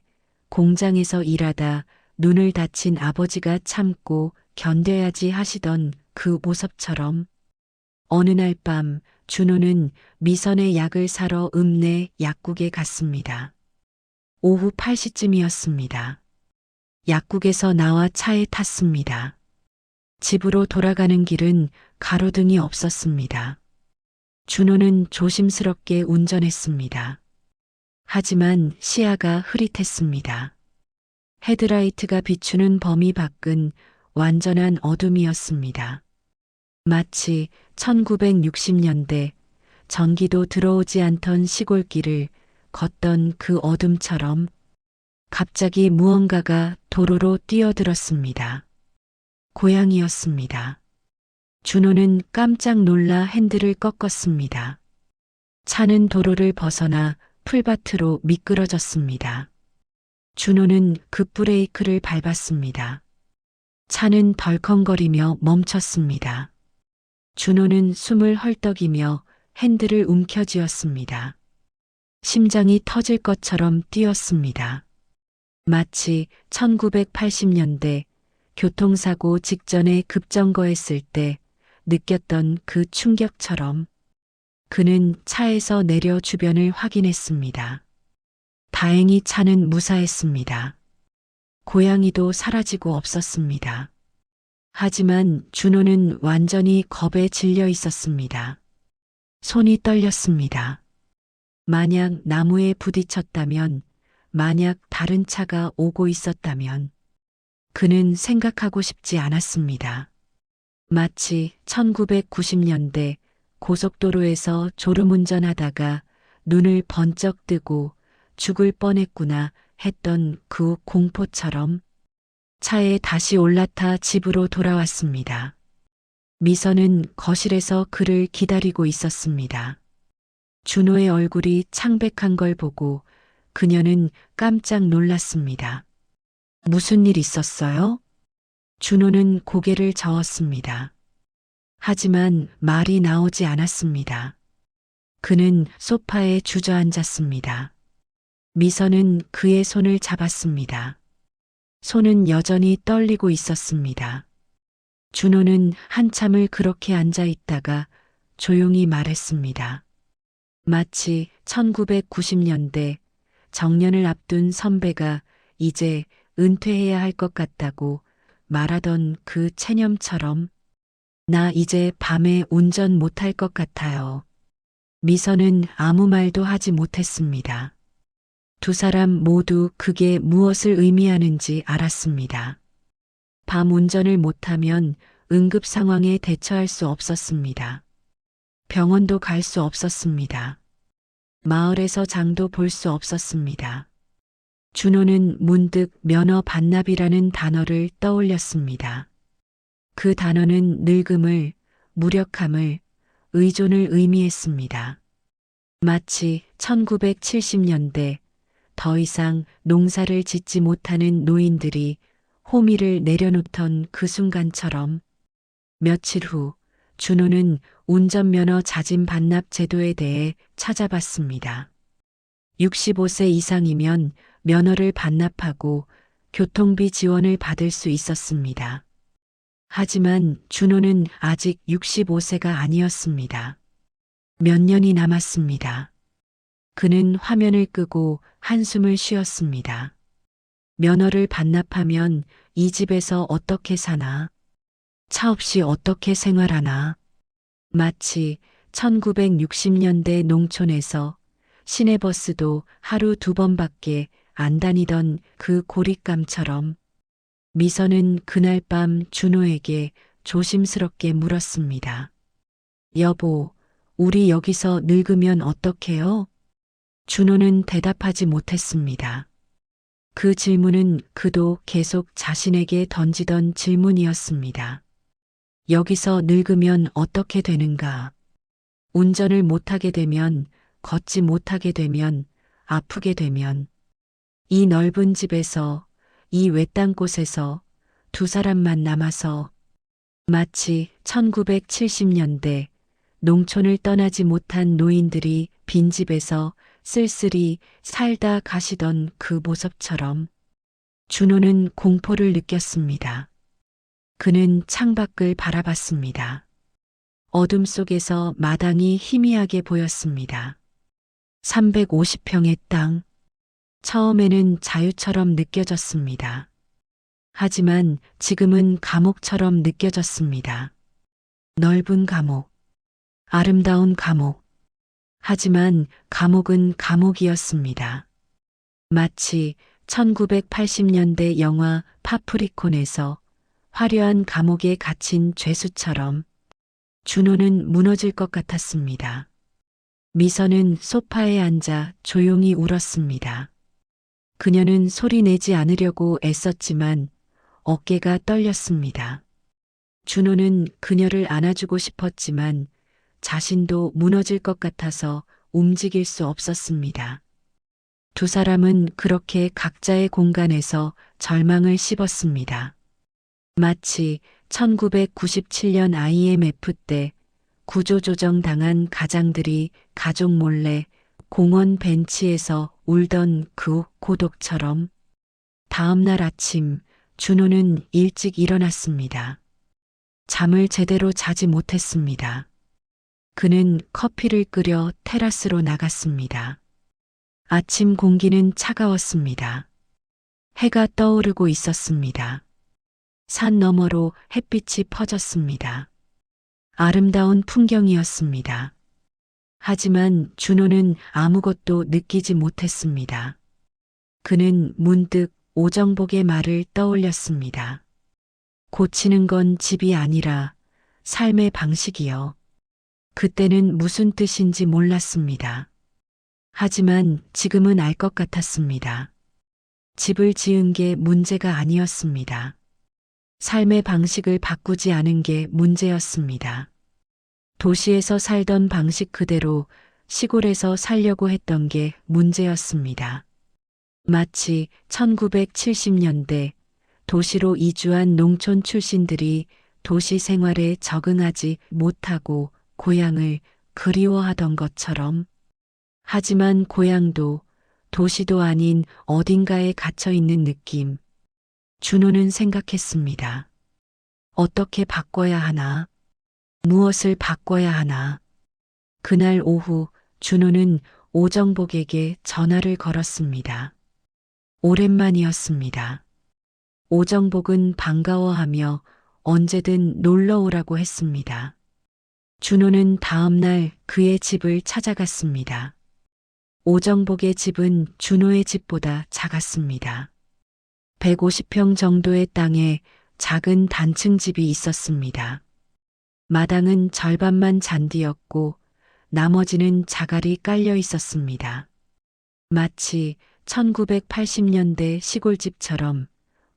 공장에서 일하다 눈을 다친 아버지가 참고 견뎌야지 하시던 그 모습처럼 어느 날 밤 준호는 미선의 약을 사러 읍내 약국에 갔습니다. 오후 8시쯤이었습니다. 약국에서 나와 차에 탔습니다. 집으로 돌아가는 길은 가로등이 없었습니다. 준호는 조심스럽게 운전했습니다. 하지만 시야가 흐릿했습니다. 헤드라이트가 비추는 범위 밖은 완전한 어둠이었습니다. 마치 1960년대 전기도 들어오지 않던 시골길을 걷던 그 어둠처럼 갑자기 무언가가 도로로 뛰어들었습니다. 고양이였습니다. 준호는 깜짝 놀라 핸들을 꺾었습니다. 차는 도로를 벗어나 풀밭으로 미끄러졌습니다. 준호는 급브레이크를 밟았습니다. 차는 덜컹거리며 멈췄습니다. 준호는 숨을 헐떡이며 핸들을 움켜쥐었습니다. 심장이 터질 것처럼 뛰었습니다. 마치 1980년대 교통사고 직전에 급정거했을 때 느꼈던 그 충격처럼 그는 차에서 내려 주변을 확인했습니다. 다행히 차는 무사했습니다. 고양이도 사라지고 없었습니다. 하지만 준호는 완전히 겁에 질려 있었습니다. 손이 떨렸습니다. 만약 나무에 부딪혔다면, 만약 다른 차가 오고 있었다면, 그는 생각하고 싶지 않았습니다. 마치 1990년대 고속도로에서 졸음운전하다가 눈을 번쩍 뜨고 죽을 뻔했구나 했던 그 공포처럼 차에 다시 올라타 집으로 돌아왔습니다. 미선은 거실에서 그를 기다리고 있었습니다. 준호의 얼굴이 창백한 걸 보고 그녀는 깜짝 놀랐습니다. 무슨 일 있었어요? 준호는 고개를 저었습니다. 하지만 말이 나오지 않았습니다. 그는 소파에 주저앉았습니다. 미선은 그의 손을 잡았습니다. 손은 여전히 떨리고 있었습니다. 준호는 한참을 그렇게 앉아 있다가 조용히 말했습니다. 마치 1990년대 정년을 앞둔 선배가 이제 은퇴해야 할 것 같다고 말하던 그 체념처럼 나 이제 밤에 운전 못할 것 같아요. 미선은 아무 말도 하지 못했습니다. 두 사람 모두 그게 무엇을 의미하는지 알았습니다. 밤 운전을 못하면 응급 상황에 대처할 수 없었습니다. 병원도 갈 수 없었습니다. 마을에서 장도 볼 수 없었습니다. 준호는 문득 면허 반납이라는 단어를 떠올렸습니다. 그 단어는 늙음을, 무력함을, 의존을 의미했습니다. 마치 1970년대 더 이상 농사를 짓지 못하는 노인들이 호미를 내려놓던 그 순간처럼 며칠 후 준호는 운전면허 자진 반납 제도에 대해 찾아봤습니다. 65세 이상이면 면허를 반납하고 교통비 지원을 받을 수 있었습니다. 하지만 준호는 아직 65세가 아니었습니다. 몇 년이 남았습니다. 그는 화면을 끄고 한숨을 쉬었습니다. 면허를 반납하면 이 집에서 어떻게 사나? 차 없이 어떻게 생활하나? 마치 1960년대 농촌에서 시내버스도 하루 2번밖에 안 다니던 그 고립감처럼 미선은 그날 밤 준호에게 조심스럽게 물었습니다. 여보, 우리 여기서 늙으면 어떡해요? 준호는 대답하지 못했습니다. 그 질문은 그도 계속 자신에게 던지던 질문이었습니다. 여기서 늙으면 어떻게 되는가? 운전을 못하게 되면, 걷지 못하게 되면, 아프게 되면, 이 넓은 집에서, 이 외딴 곳에서 두 사람만 남아서 마치 1970년대 농촌을 떠나지 못한 노인들이 빈집에서 쓸쓸히 살다 가시던 그 모습처럼 준호는 공포를 느꼈습니다. 그는 창밖을 바라봤습니다. 어둠 속에서 마당이 희미하게 보였습니다. 350평의 땅. 처음에는 자유처럼 느껴졌습니다. 하지만 지금은 감옥처럼 느껴졌습니다. 넓은 감옥. 아름다운 감옥. 하지만 감옥은 감옥이었습니다. 마치 1980년대 영화 파프리콘에서 화려한 감옥에 갇힌 죄수처럼 준호는 무너질 것 같았습니다. 미선은 소파에 앉아 조용히 울었습니다. 그녀는 소리 내지 않으려고 애썼지만 어깨가 떨렸습니다. 준호는 그녀를 안아주고 싶었지만 자신도 무너질 것 같아서 움직일 수 없었습니다. 두 사람은 그렇게 각자의 공간에서 절망을 씹었습니다. 마치 1997년 IMF 때 구조조정 당한 가장들이 가족 몰래 공원 벤치에서 울던 그 고독처럼 다음 날 아침 준호는 일찍 일어났습니다. 잠을 제대로 자지 못했습니다. 그는 커피를 끓여 테라스로 나갔습니다. 아침 공기는 차가웠습니다. 해가 떠오르고 있었습니다. 산 너머로 햇빛이 퍼졌습니다. 아름다운 풍경이었습니다. 하지만 준호는 아무것도 느끼지 못했습니다. 그는 문득 오정복의 말을 떠올렸습니다. 고치는 건 집이 아니라 삶의 방식이요. 그때는 무슨 뜻인지 몰랐습니다. 하지만 지금은 알 것 같았습니다. 집을 지은 게 문제가 아니었습니다. 삶의 방식을 바꾸지 않은 게 문제였습니다. 도시에서 살던 방식 그대로 시골에서 살려고 했던 게 문제였습니다. 마치 1970년대 도시로 이주한 농촌 출신들이 도시 생활에 적응하지 못하고 고향을 그리워하던 것처럼. 하지만 고향도 도시도 아닌 어딘가에 갇혀 있는 느낌. 준호는 생각했습니다. 어떻게 바꿔야 하나? 무엇을 바꿔야 하나? 그날 오후 준호는 오정복에게 전화를 걸었습니다. 오랜만이었습니다. 오정복은 반가워하며 언제든 놀러 오라고 했습니다. 준호는 다음 날 그의 집을 찾아갔습니다. 오정복의 집은 준호의 집보다 작았습니다. 150평 정도의 땅에 작은 단층 집이 있었습니다. 마당은 절반만 잔디였고 나머지는 자갈이 깔려 있었습니다. 마치 1980년대 시골집처럼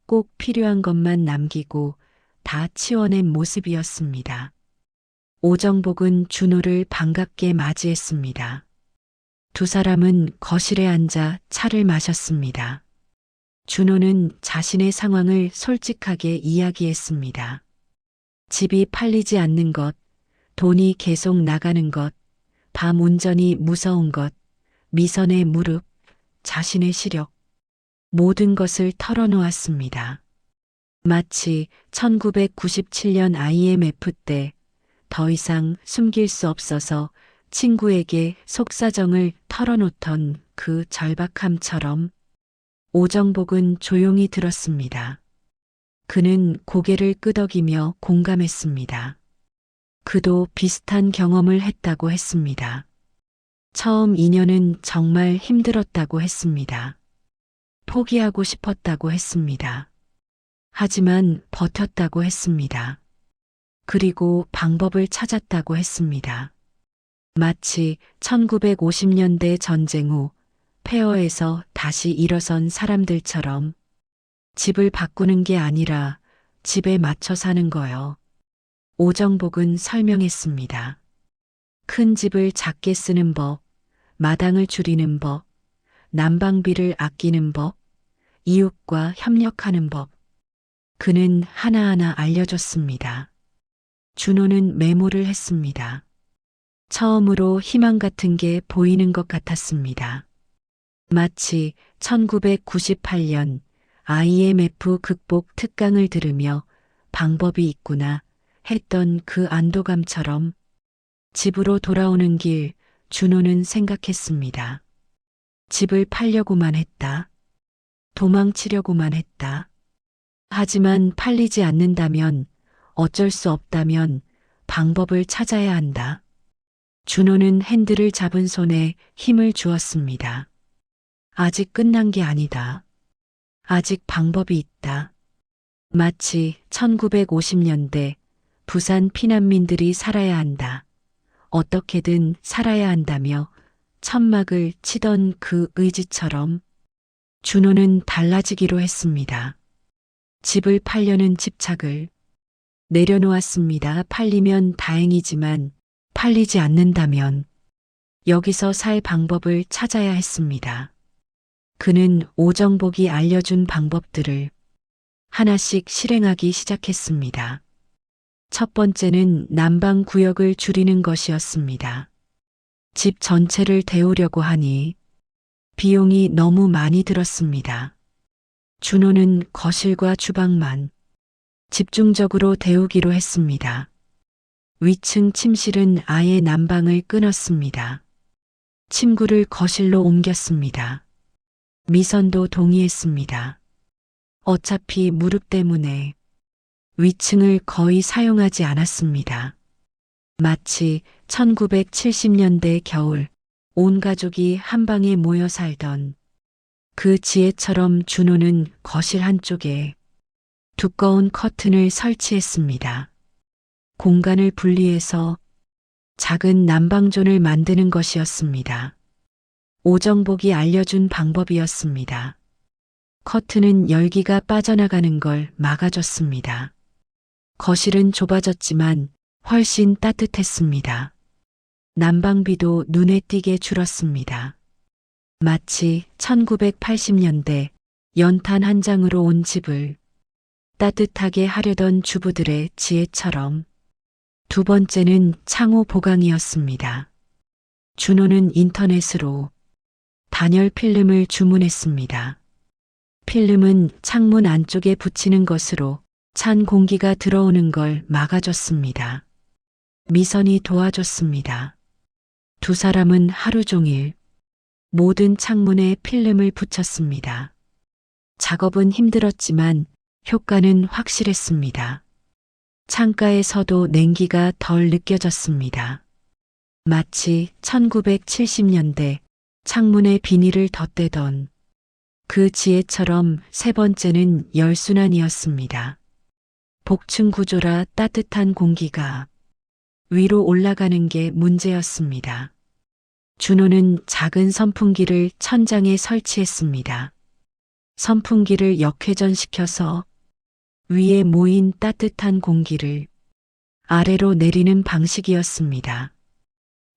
꼭 필요한 것만 남기고 다 치워낸 모습이었습니다. 오정복은 준호를 반갑게 맞이했습니다. 두 사람은 거실에 앉아 차를 마셨습니다. 준호는 자신의 상황을 솔직하게 이야기했습니다. 집이 팔리지 않는 것, 돈이 계속 나가는 것, 밤 운전이 무서운 것, 미선의 무릎, 자신의 시력, 모든 것을 털어놓았습니다. 마치 1997년 IMF 때 더 이상 숨길 수 없어서 친구에게 속사정을 털어놓던 그 절박함처럼. 오정복은 조용히 들었습니다. 그는 고개를 끄덕이며 공감했습니다. 그도 비슷한 경험을 했다고 했습니다. 처음 2년은 정말 힘들었다고 했습니다. 포기하고 싶었다고 했습니다. 하지만 버텼다고 했습니다. 그리고 방법을 찾았다고 했습니다. 마치 1950년대 전쟁 후 폐허에서 다시 일어선 사람들처럼 집을 바꾸는 게 아니라 집에 맞춰 사는 거요. 오정복은 설명했습니다. 큰 집을 작게 쓰는 법, 마당을 줄이는 법, 난방비를 아끼는 법, 이웃과 협력하는 법. 그는 하나하나 알려줬습니다. 준호는 메모를 했습니다. 처음으로 희망 같은 게 보이는 것 같았습니다. 마치 1998년 IMF 극복 특강을 들으며 방법이 있구나 했던 그 안도감처럼 집으로 돌아오는 길 준호는 생각했습니다. 집을 팔려고만 했다. 도망치려고만 했다. 하지만 팔리지 않는다면, 어쩔 수 없다면 방법을 찾아야 한다. 준호는 핸들을 잡은 손에 힘을 주었습니다. 아직 끝난 게 아니다. 아직 방법이 있다. 마치 1950년대 부산 피난민들이 살아야 한다. 어떻게든 살아야 한다며 천막을 치던 그 의지처럼 준호는 달라지기로 했습니다. 집을 팔려는 집착을 내려놓았습니다. 팔리면 다행이지만 팔리지 않는다면 여기서 살 방법을 찾아야 했습니다. 그는 오정복이 알려준 방법들을 하나씩 실행하기 시작했습니다. 첫 번째는 난방 구역을 줄이는 것이었습니다. 집 전체를 데우려고 하니 비용이 너무 많이 들었습니다. 준호는 거실과 주방만 집중적으로 데우기로 했습니다. 위층 침실은 아예 난방을 끊었습니다. 침구를 거실로 옮겼습니다. 미선도 동의했습니다. 어차피 무릎 때문에 위층을 거의 사용하지 않았습니다. 마치 1970년대 겨울 온 가족이 한 방에 모여 살던 그 지혜처럼 준호는 거실 한쪽에 두꺼운 커튼을 설치했습니다. 공간을 분리해서 작은 난방존을 만드는 것이었습니다. 오정복이 알려준 방법이었습니다. 커튼은 열기가 빠져나가는 걸 막아줬습니다. 거실은 좁아졌지만 훨씬 따뜻했습니다. 난방비도 눈에 띄게 줄었습니다. 마치 1980년대 연탄 한 장으로 온 집을 따뜻하게 하려던 주부들의 지혜처럼. 두 번째는 창호 보강이었습니다. 준호는 인터넷으로 단열 필름을 주문했습니다. 필름은 창문 안쪽에 붙이는 것으로 찬 공기가 들어오는 걸 막아줬습니다. 미선이 도와줬습니다. 두 사람은 하루 종일 모든 창문에 필름을 붙였습니다. 작업은 힘들었지만 효과는 확실했습니다. 창가에서도 냉기가 덜 느껴졌습니다. 마치 1970년대 창문에 비닐을 덧대던 그 지혜처럼 세 번째는 열순환이었습니다. 복층 구조라 따뜻한 공기가 위로 올라가는 게 문제였습니다. 준호는 작은 선풍기를 천장에 설치했습니다. 선풍기를 역회전시켜서 위에 모인 따뜻한 공기를 아래로 내리는 방식이었습니다.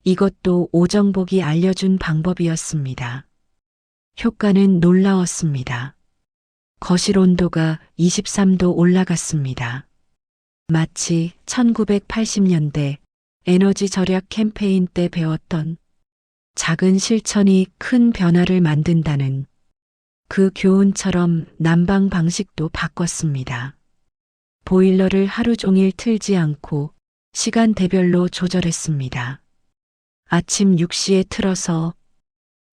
이것도 오정복이 알려준 방법이었습니다. 효과는 놀라웠습니다. 거실 온도가 23도 올라갔습니다. 마치 1980년대 에너지 절약 캠페인 때 배웠던 작은 실천이 큰 변화를 만든다는 그 교훈처럼 난방 방식도 바꿨습니다. 보일러를 하루 종일 틀지 않고 시간대별로 조절했습니다. 아침 6시에 틀어서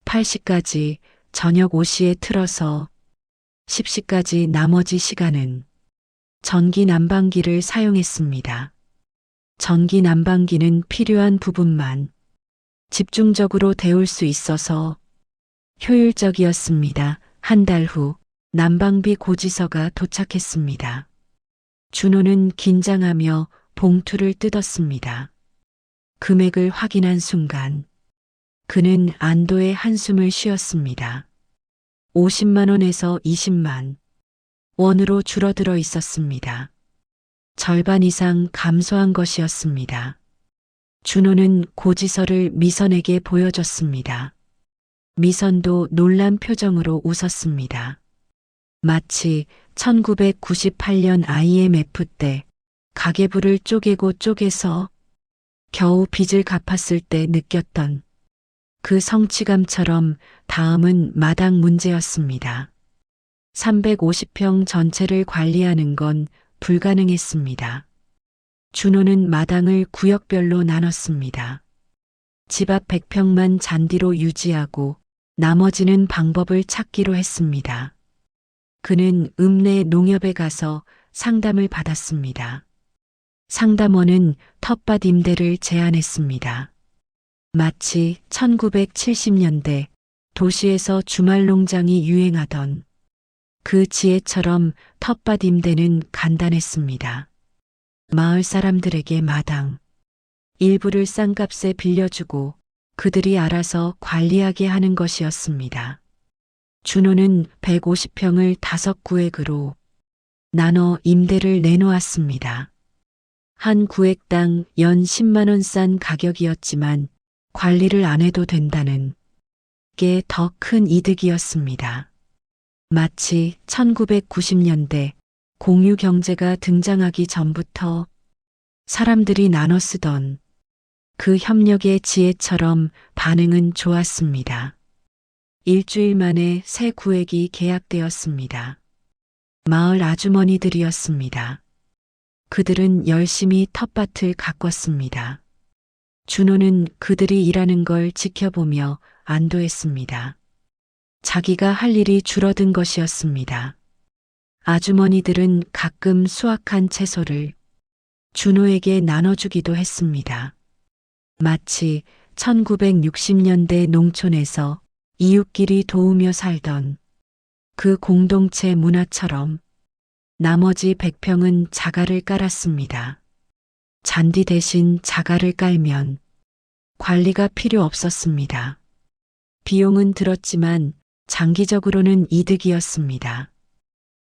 8시까지, 저녁 5시에 틀어서 10시까지 나머지 시간은 전기 난방기를 사용했습니다. 전기 난방기는 필요한 부분만 집중적으로 데울 수 있어서 효율적이었습니다. 한 달 후 난방비 고지서가 도착했습니다. 준호는 긴장하며 봉투를 뜯었습니다. 금액을 확인한 순간 그는 안도의 한숨을 쉬었습니다. 50만 원에서 20만 원으로 줄어들어 있었습니다. 절반 이상 감소한 것이었습니다. 준호는 고지서를 미선에게 보여줬습니다. 미선도 놀란 표정으로 웃었습니다. 마치 1998년 IMF 때 가계부를 쪼개고 쪼개서 겨우 빚을 갚았을 때 느꼈던 그 성취감처럼 다음은 마당 문제였습니다. 350평 전체를 관리하는 건 불가능했습니다. 준호는 마당을 구역별로 나눴습니다. 집 앞 100평만 잔디로 유지하고 나머지는 방법을 찾기로 했습니다. 그는 읍내 농협에 가서 상담을 받았습니다. 상담원은 텃밭 임대를 제안했습니다. 마치 1970년대 도시에서 주말 농장이 유행하던 그 지혜처럼 텃밭 임대는 간단했습니다. 마을 사람들에게 마당 일부를 싼 값에 빌려주고 그들이 알아서 관리하게 하는 것이었습니다. 준호는 150평을 5구획으로 나눠 임대를 내놓았습니다. 한 구획당 연 10만 원 싼 가격이었지만 관리를 안 해도 된다는 게 더 큰 이득이었습니다. 마치 1990년대 공유 경제가 등장하기 전부터 사람들이 나눠 쓰던 그 협력의 지혜처럼 반응은 좋았습니다. 일주일 만에 새 구획이 계약되었습니다. 마을 아주머니들이었습니다. 그들은 열심히 텃밭을 가꿨습니다. 준호는 그들이 일하는 걸 지켜보며 안도했습니다. 자기가 할 일이 줄어든 것이었습니다. 아주머니들은 가끔 수확한 채소를 준호에게 나눠주기도 했습니다. 마치 1960년대 농촌에서 이웃끼리 도우며 살던 그 공동체 문화처럼 나머지 100평은 자갈을 깔았습니다. 잔디 대신 자갈을 깔면 관리가 필요 없었습니다. 비용은 들었지만 장기적으로는 이득이었습니다.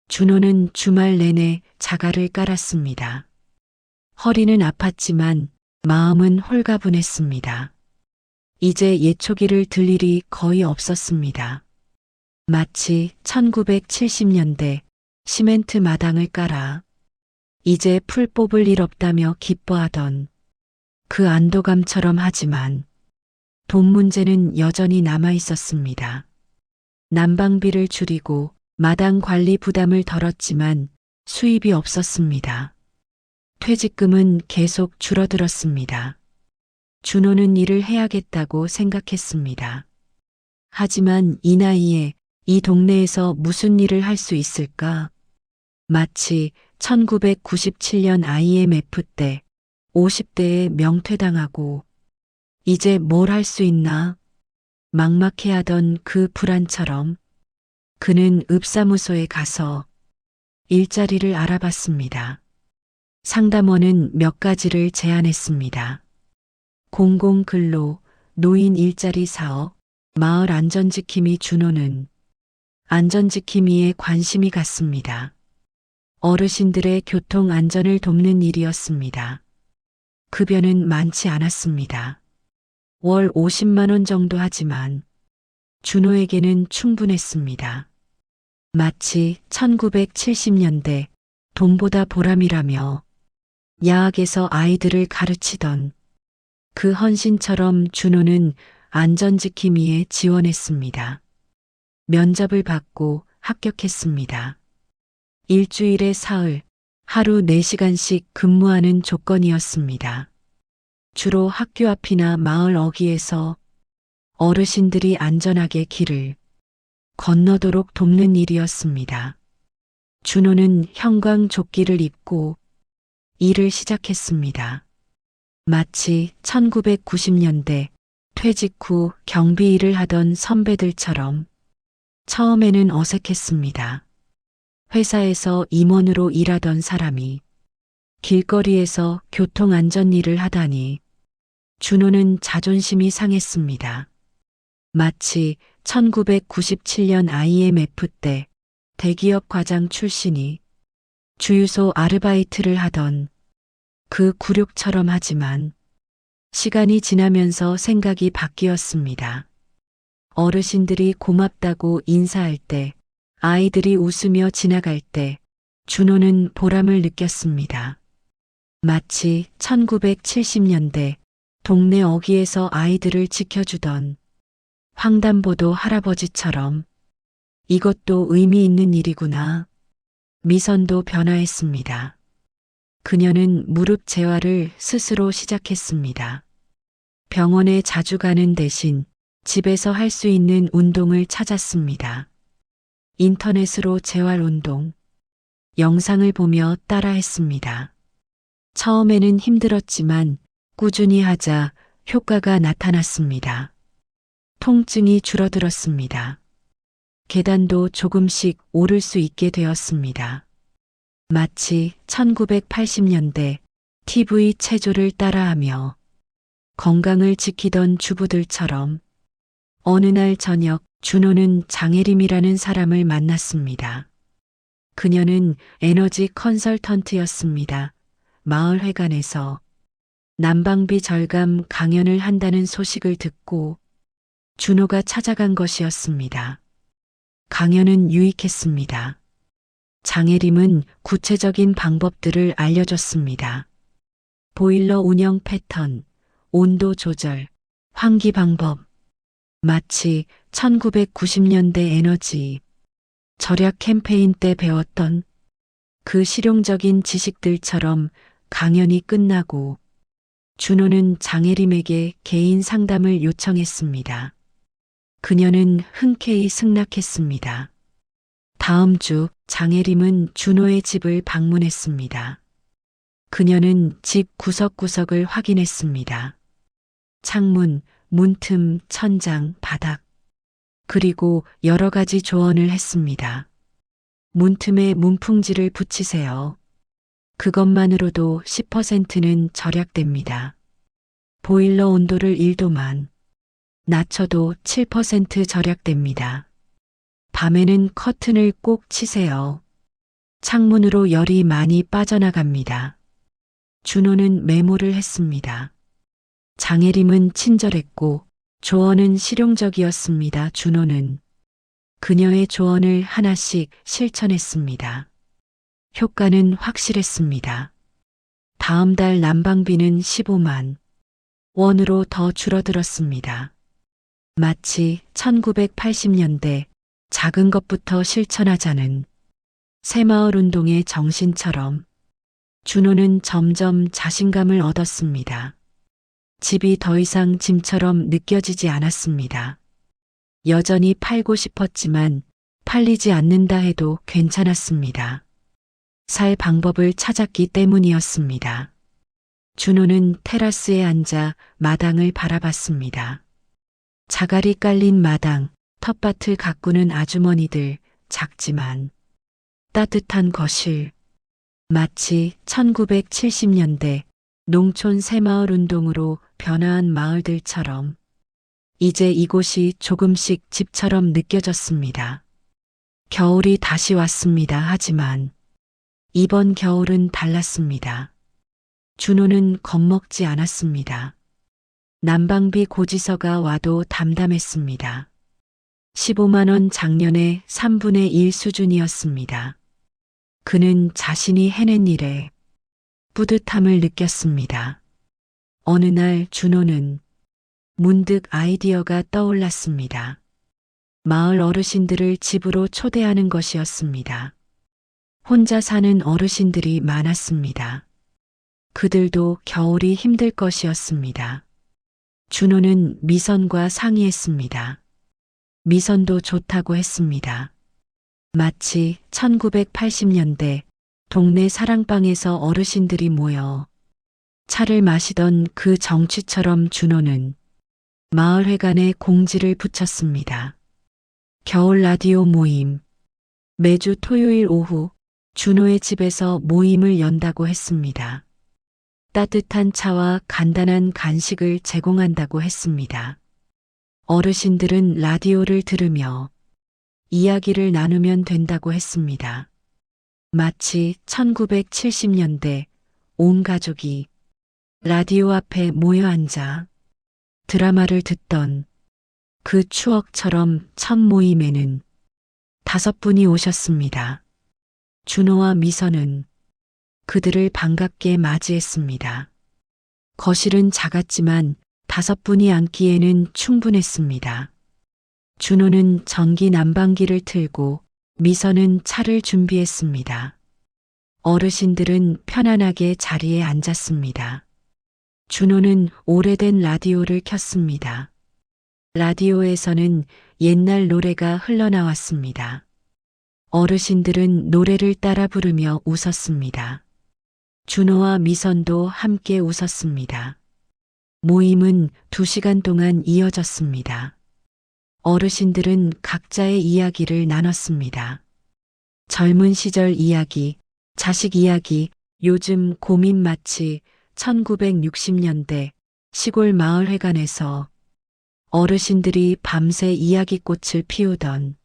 준호는 주말 내내 자갈을 깔았습니다. 허리는 아팠지만 마음은 홀가분했습니다. 이제 예초기를 들 일이 거의 없었습니다. 마치 1970년대 시멘트 마당을 깔아 이제 풀 뽑을 일 없다며 기뻐하던 그 안도감처럼 하지만 돈 문제는 여전히 남아 있었습니다. 난방비를 줄이고 마당 관리 부담을 덜었지만 수입이 없었습니다. 퇴직금은 계속 줄어들었습니다. 준호는 일을 해야겠다고 생각했습니다. 하지만 이 나이에 이 동네에서 무슨 일을 할 수 있을까? 마치 1997년 IMF 때 50대에 명퇴당하고 이제 뭘 할 수 있나? 막막해하던 그 불안처럼 그는 읍사무소에 가서 일자리를 알아봤습니다. 상담원은 몇 가지를 제안했습니다. 공공근로, 노인 일자리 사업, 마을 안전지킴이. 준호는 안전지킴이에 관심이 갔습니다. 어르신들의 교통 안전을 돕는 일이었습니다. 급여는 많지 않았습니다. 월 50만 원 정도 하지만 준호에게는 충분했습니다. 마치 1970년대 돈보다 보람이라며 야학에서 아이들을 가르치던 그 헌신처럼 준호는 안전지킴이에 지원했습니다. 면접을 받고 합격했습니다. 일주일에 사흘, 하루 4시간씩 근무하는 조건이었습니다. 주로 학교 앞이나 마을 어귀에서 어르신들이 안전하게 길을 건너도록 돕는 일이었습니다. 준호는 형광조끼를 입고 일을 시작했습니다. 마치 1990년대 퇴직 후 경비 일을 하던 선배들처럼 처음에는 어색했습니다. 회사에서 임원으로 일하던 사람이 길거리에서 교통안전 일을 하다니 준호는 자존심이 상했습니다. 마치 1997년 IMF 때 대기업 과장 출신이 주유소 아르바이트를 하던 그 굴욕처럼. 하지만 시간이 지나면서 생각이 바뀌었습니다. 어르신들이 고맙다고 인사할 때, 아이들이 웃으며 지나갈 때 준호는 보람을 느꼈습니다. 마치 1970년대 동네 어귀에서 아이들을 지켜주던 황담보도 할아버지처럼 이것도 의미 있는 일이구나. 미선도 변화했습니다. 그녀는 무릎 재활을 스스로 시작했습니다. 병원에 자주 가는 대신 집에서 할 수 있는 운동을 찾았습니다. 인터넷으로 재활 운동, 영상을 보며 따라했습니다. 처음에는 힘들었지만 꾸준히 하자 효과가 나타났습니다. 통증이 줄어들었습니다. 계단도 조금씩 오를 수 있게 되었습니다. 마치 1980년대 TV 체조를 따라하며 건강을 지키던 주부들처럼. 어느 날 저녁 준호는 장혜림이라는 사람을 만났습니다. 그녀는 에너지 컨설턴트였습니다. 마을회관에서 난방비 절감 강연을 한다는 소식을 듣고 준호가 찾아간 것이었습니다. 강연은 유익했습니다. 장혜림은 구체적인 방법들을 알려줬습니다. 보일러 운영 패턴, 온도 조절, 환기 방법. 마치 1990년대 에너지 절약 캠페인 때 배웠던 그 실용적인 지식들처럼. 강연이 끝나고 준호는 장혜림에게 개인 상담을 요청했습니다. 그녀는 흔쾌히 승낙했습니다. 다음 주 장혜림은 준호의 집을 방문했습니다. 그녀는 집 구석구석을 확인했습니다. 창문, 문틈, 천장, 바닥. 그리고 여러 가지 조언을 했습니다. 문틈에 문풍지를 붙이세요. 그것만으로도 10%는 절약됩니다. 보일러 온도를 1도만 낮춰도 7% 절약됩니다. 밤에는 커튼을 꼭 치세요. 창문으로 열이 많이 빠져나갑니다. 준호는 메모를 했습니다. 장혜림은 친절했고 조언은 실용적이었습니다. 준호는 그녀의 조언을 하나씩 실천했습니다. 효과는 확실했습니다. 다음 달 난방비는 15만 원으로 더 줄어들었습니다. 마치 1980년대 작은 것부터 실천하자는 새마을 운동의 정신처럼 준호는 점점 자신감을 얻었습니다. 집이 더 이상 짐처럼 느껴지지 않았습니다. 여전히 팔고 싶었지만 팔리지 않는다 해도 괜찮았습니다. 살 방법을 찾았기 때문이었습니다. 준호는 테라스에 앉아 마당을 바라봤습니다. 자갈이 깔린 마당, 텃밭을 가꾸는 아주머니들, 작지만 따뜻한 거실. 마치 1970년대 농촌 새마을 운동으로 변화한 마을들처럼 이제 이곳이 조금씩 집처럼 느껴졌습니다. 겨울이 다시 왔습니다. 하지만 이번 겨울은 달랐습니다. 준호는 겁먹지 않았습니다. 난방비 고지서가 와도 담담했습니다. 15만 원 작년의 3분의 1 수준이었습니다. 그는 자신이 해낸 일에 뿌듯함을 느꼈습니다. 어느 날 준호는 문득 아이디어가 떠올랐습니다. 마을 어르신들을 집으로 초대하는 것이었습니다. 혼자 사는 어르신들이 많았습니다. 그들도 겨울이 힘들 것이었습니다. 준호는 미선과 상의했습니다. 미선도 좋다고 했습니다. 마치 1980년대 동네 사랑방에서 어르신들이 모여 차를 마시던 그 정취처럼 준호는 마을회관에 공지를 붙였습니다. 겨울 라디오 모임. 매주 토요일 오후 준호의 집에서 모임을 연다고 했습니다. 따뜻한 차와 간단한 간식을 제공한다고 했습니다. 어르신들은 라디오를 들으며 이야기를 나누면 된다고 했습니다. 마치 1970년대 온 가족이 라디오 앞에 모여 앉아 드라마를 듣던 그 추억처럼 첫 모임에는 5분이 오셨습니다. 준호와 미선은 그들을 반갑게 맞이했습니다. 거실은 작았지만 5분이 앉기에는 충분했습니다. 준호는 전기 난방기를 틀고 미선은 차를 준비했습니다. 어르신들은 편안하게 자리에 앉았습니다. 준호는 오래된 라디오를 켰습니다. 라디오에서는 옛날 노래가 흘러나왔습니다. 어르신들은 노래를 따라 부르며 웃었습니다. 준호와 미선도 함께 웃었습니다. 모임은 2시간 동안 이어졌습니다. 어르신들은 각자의 이야기를 나눴습니다. 젊은 시절 이야기, 자식 이야기, 요즘 고민 마치 1960년대 시골 마을회관에서 어르신들이 밤새 이야기꽃을 피우던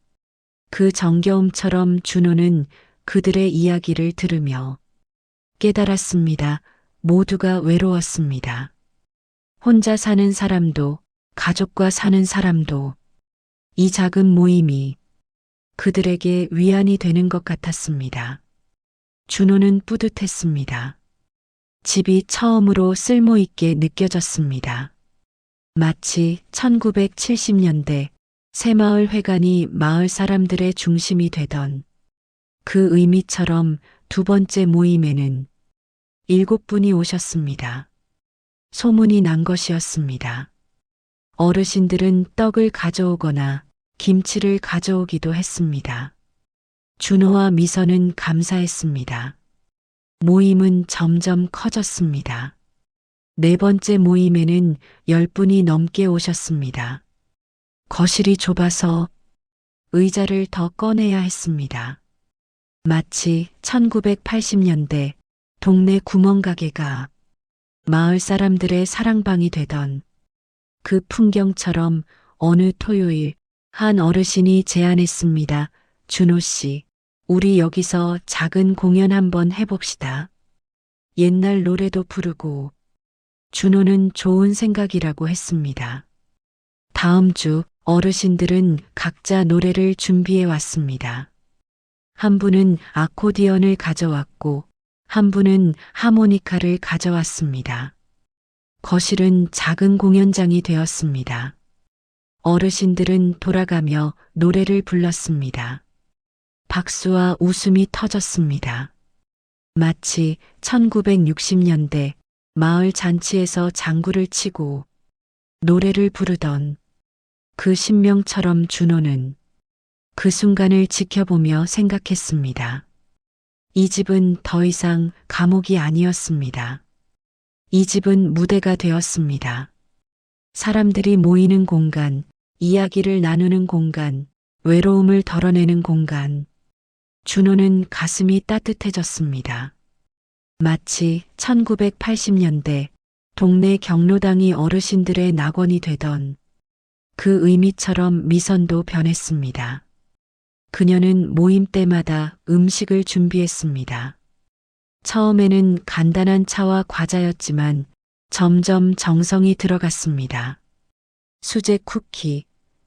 그 정겨움처럼 준호는 그들의 이야기를 들으며 깨달았습니다. 모두가 외로웠습니다. 혼자 사는 사람도 가족과 사는 사람도 이 작은 모임이 그들에게 위안이 되는 것 같았습니다. 준호는 뿌듯했습니다. 집이 처음으로 쓸모있게 느껴졌습니다. 마치 1970년대 새마을 회관이 마을 사람들의 중심이 되던 그 의미처럼 2번째 모임에는 7분이 오셨습니다. 소문이 난 것이었습니다. 어르신들은 떡을 가져오거나 김치를 가져오기도 했습니다. 준호와 미선은 감사했습니다. 모임은 점점 커졌습니다. 4번째 모임에는 10분이 넘게 오셨습니다. 거실이 좁아서 의자를 더 꺼내야 했습니다. 마치 1980년대 동네 구멍가게가 마을 사람들의 사랑방이 되던 그 풍경처럼 어느 토요일 한 어르신이 제안했습니다. 준호 씨, 우리 여기서 작은 공연 한번 해봅시다. 옛날 노래도 부르고. 준호는 좋은 생각이라고 했습니다. 다음 주 어르신들은 각자 노래를 준비해 왔습니다. 한 분은 아코디언을 가져왔고 한 분은 하모니카를 가져왔습니다. 거실은 작은 공연장이 되었습니다. 어르신들은 돌아가며 노래를 불렀습니다. 박수와 웃음이 터졌습니다. 마치 1960년대 마을 잔치에서 장구를 치고 노래를 부르던 그 신명처럼 준호는 그 순간을 지켜보며 생각했습니다. 이 집은 더 이상 감옥이 아니었습니다. 이 집은 무대가 되었습니다. 사람들이 모이는 공간, 이야기를 나누는 공간, 외로움을 덜어내는 공간. 준호는 가슴이 따뜻해졌습니다. 마치 1980년대 동네 경로당이 어르신들의 낙원이 되던 그 의미처럼 미선도 변했습니다. 그녀는 모임 때마다 음식을 준비했습니다. 처음에는 간단한 차와 과자였지만 점점 정성이 들어갔습니다. 수제 쿠키,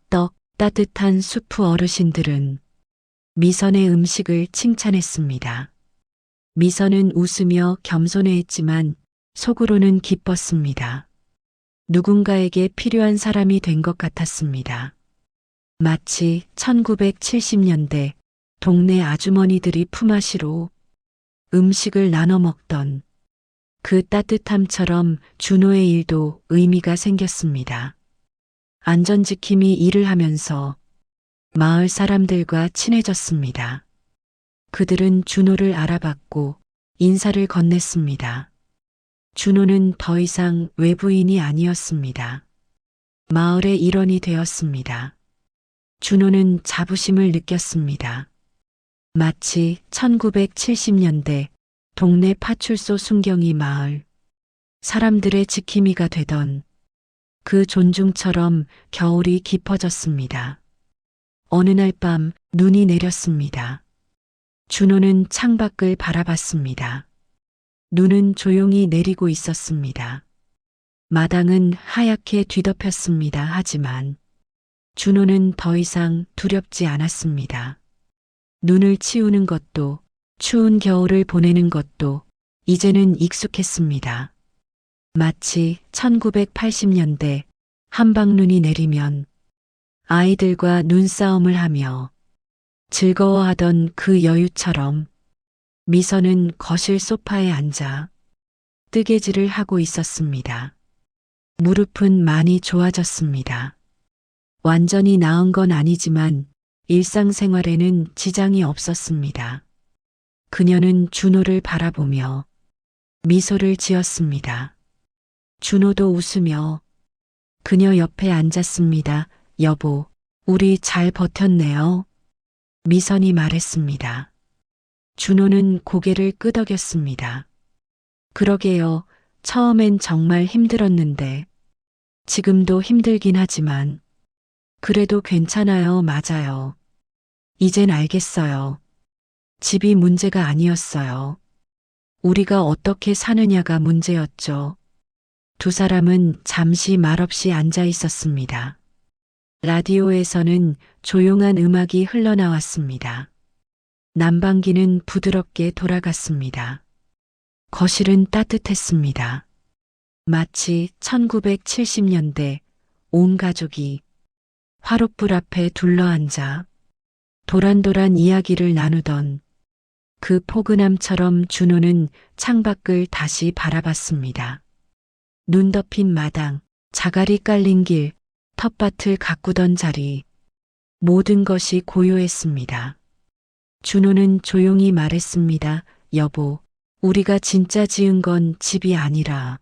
떡, 따뜻한 수프. 어르신들은 미선의 음식을 칭찬했습니다. 미선은 웃으며 겸손해했지만 속으로는 기뻤습니다. 누군가에게 필요한 사람이 된 것 같았습니다. 마치 1970년대 동네 아주머니들이 품앗이로 음식을 나눠 먹던 그 따뜻함처럼 준호의 일도 의미가 생겼습니다. 안전지킴이 일을 하면서 마을 사람들과 친해졌습니다. 그들은 준호를 알아봤고 인사를 건넸습니다. 준호는 더 이상 외부인이 아니었습니다. 마을의 일원이 되었습니다. 준호는 자부심을 느꼈습니다. 마치 1970년대 동네 파출소 순경이 마을, 사람들의 지킴이가 되던 그 존중처럼 겨울이 깊어졌습니다. 어느 날 밤 눈이 내렸습니다. 준호는 창밖을 바라봤습니다. 눈은 조용히 내리고 있었습니다. 마당은 하얗게 뒤덮였습니다. 하지만 준호는 더 이상 두렵지 않았습니다. 눈을 치우는 것도, 추운 겨울을 보내는 것도 이제는 익숙했습니다. 마치 1980년대 한방눈이 내리면 아이들과 눈싸움을 하며 즐거워하던 그 여유처럼 미선은 거실 소파에 앉아 뜨개질을 하고 있었습니다. 무릎은 많이 좋아졌습니다. 완전히 나은 건 아니지만 일상생활에는 지장이 없었습니다. 그녀는 준호를 바라보며 미소를 지었습니다. 준호도 웃으며 그녀 옆에 앉았습니다. 여보, 우리 잘 버텼네요. 미선이 말했습니다. 준호는 고개를 끄덕였습니다. 그러게요. 처음엔 정말 힘들었는데 지금도 힘들긴 하지만 그래도 괜찮아요. 맞아요. 이젠 알겠어요. 집이 문제가 아니었어요. 우리가 어떻게 사느냐가 문제였죠. 두 사람은 잠시 말없이 앉아 있었습니다. 라디오에서는 조용한 음악이 흘러나왔습니다. 난방기는 부드럽게 돌아갔습니다. 거실은 따뜻했습니다. 마치 1970년대 온 가족이 화롯불 앞에 둘러앉아 도란도란 이야기를 나누던 그 포근함처럼 준호는 창밖을 다시 바라봤습니다. 눈 덮인 마당, 자갈이 깔린 길, 텃밭을 가꾸던 자리, 모든 것이 고요했습니다. 준호는 조용히 말했습니다. 여보, 우리가 진짜 지은 건 집이 아니라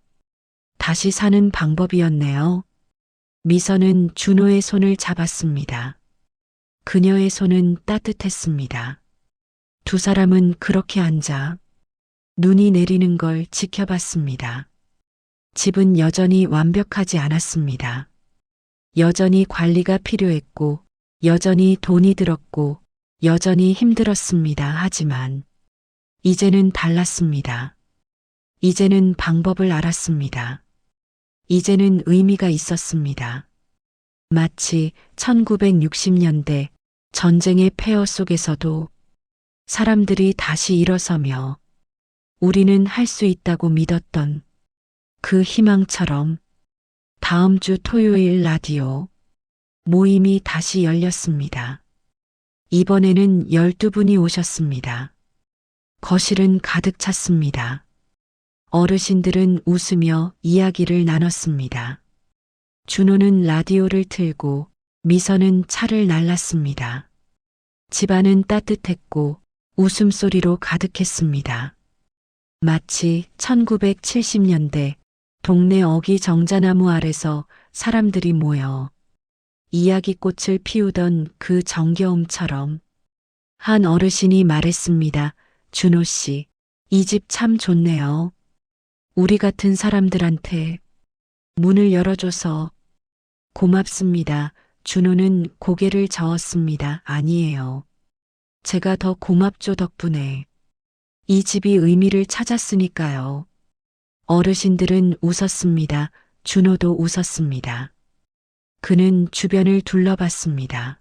다시 사는 방법이었네요. 미선은 준호의 손을 잡았습니다. 그녀의 손은 따뜻했습니다. 두 사람은 그렇게 앉아 눈이 내리는 걸 지켜봤습니다. 집은 여전히 완벽하지 않았습니다. 여전히 관리가 필요했고, 여전히 돈이 들었고, 여전히 힘들었습니다. 하지만 이제는 달랐습니다. 이제는 방법을 알았습니다. 이제는 의미가 있었습니다. 마치 1960년대 전쟁의 폐허 속에서도 사람들이 다시 일어서며 우리는 할 수 있다고 믿었던 그 희망처럼 다음 주 토요일 라디오 모임이 다시 열렸습니다. 이번에는 12분이 오셨습니다. 거실은 가득 찼습니다. 어르신들은 웃으며 이야기를 나눴습니다. 준호는 라디오를 틀고 미선은 차를 날랐습니다. 집안은 따뜻했고 웃음소리로 가득했습니다. 마치 1970년대 동네 어기 정자나무 아래서 사람들이 모여 이야기꽃을 피우던 그 정겨움처럼 한 어르신이 말했습니다. 준호 씨, 이 집 참 좋네요. 우리 같은 사람들한테 문을 열어줘서 고맙습니다. 준호는 고개를 저었습니다. 아니에요. 제가 더 고맙죠. 덕분에 이 집이 의미를 찾았으니까요. 어르신들은 웃었습니다. 준호도 웃었습니다. 그는 주변을 둘러봤습니다.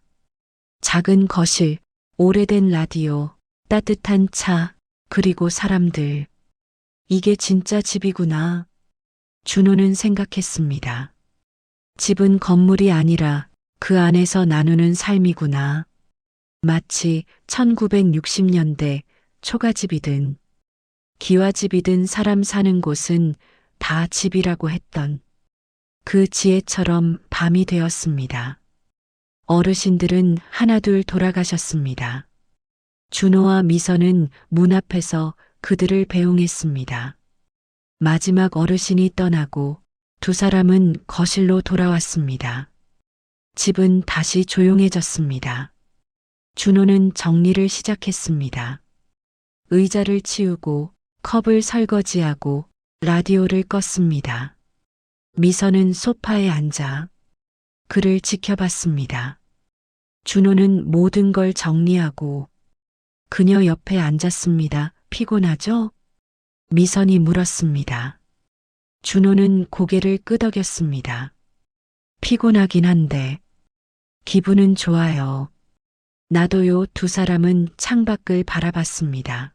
작은 거실, 오래된 라디오, 따뜻한 차, 그리고 사람들. 이게 진짜 집이구나. 준호는 생각했습니다. 집은 건물이 아니라 그 안에서 나누는 삶이구나. 마치 1960년대 초가집이든 기와집이든 사람 사는 곳은 다 집이라고 했던 그 지혜처럼 밤이 되었습니다. 어르신들은 하나둘 돌아가셨습니다. 준호와 미선은 문 앞에서 그들을 배웅했습니다. 마지막 어르신이 떠나고 두 사람은 거실로 돌아왔습니다. 집은 다시 조용해졌습니다. 준호는 정리를 시작했습니다. 의자를 치우고 컵을 설거지하고 라디오를 껐습니다. 미선은 소파에 앉아 그를 지켜봤습니다. 준호는 모든 걸 정리하고 그녀 옆에 앉았습니다. 피곤하죠? 미선이 물었습니다. 준호는 고개를 끄덕였습니다. 피곤하긴 한데 기분은 좋아요. 나도요. 두 사람은 창밖을 바라봤습니다.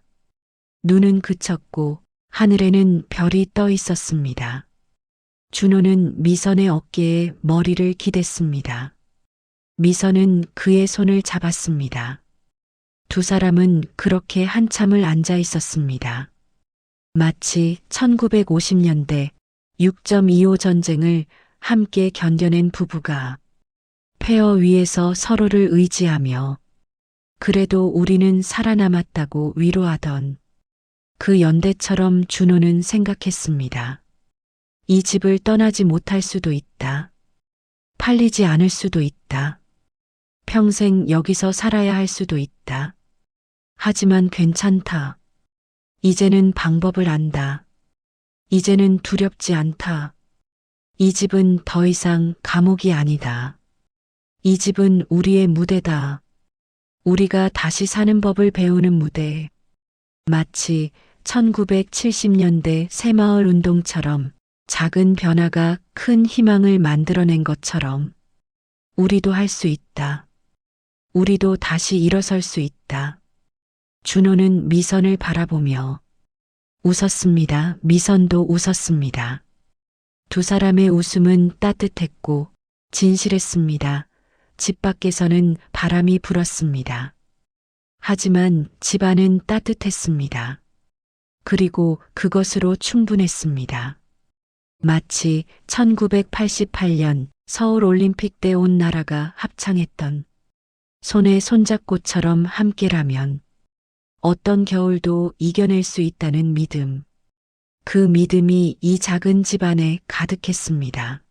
눈은 그쳤고 하늘에는 별이 떠 있었습니다. 준호는 미선의 어깨에 머리를 기댔습니다. 미선은 그의 손을 잡았습니다. 두 사람은 그렇게 한참을 앉아 있었습니다. 마치 1950년대 6.25 전쟁을 함께 견뎌낸 부부가 폐허 위에서 서로를 의지하며 그래도 우리는 살아남았다고 위로하던 그 연대처럼 준호는 생각했습니다. 이 집을 떠나지 못할 수도 있다. 팔리지 않을 수도 있다. 평생 여기서 살아야 할 수도 있다. 하지만 괜찮다. 이제는 방법을 안다. 이제는 두렵지 않다. 이 집은 더 이상 감옥이 아니다. 이 집은 우리의 무대다. 우리가 다시 사는 법을 배우는 무대. 마치 1970년대 새마을 운동처럼 작은 변화가 큰 희망을 만들어낸 것처럼 우리도 할 수 있다. 우리도 다시 일어설 수 있다. 준호는 미선을 바라보며 웃었습니다. 미선도 웃었습니다. 두 사람의 웃음은 따뜻했고 진실했습니다. 집 밖에서는 바람이 불었습니다. 하지만 집 안은 따뜻했습니다. 그리고 그것으로 충분했습니다. 마치 1988년 서울 올림픽 때 온 나라가 합창했던 손에 손잡고처럼 함께라면 어떤 겨울도 이겨낼 수 있다는 믿음. 그 믿음이 이 작은 집 안에 가득했습니다.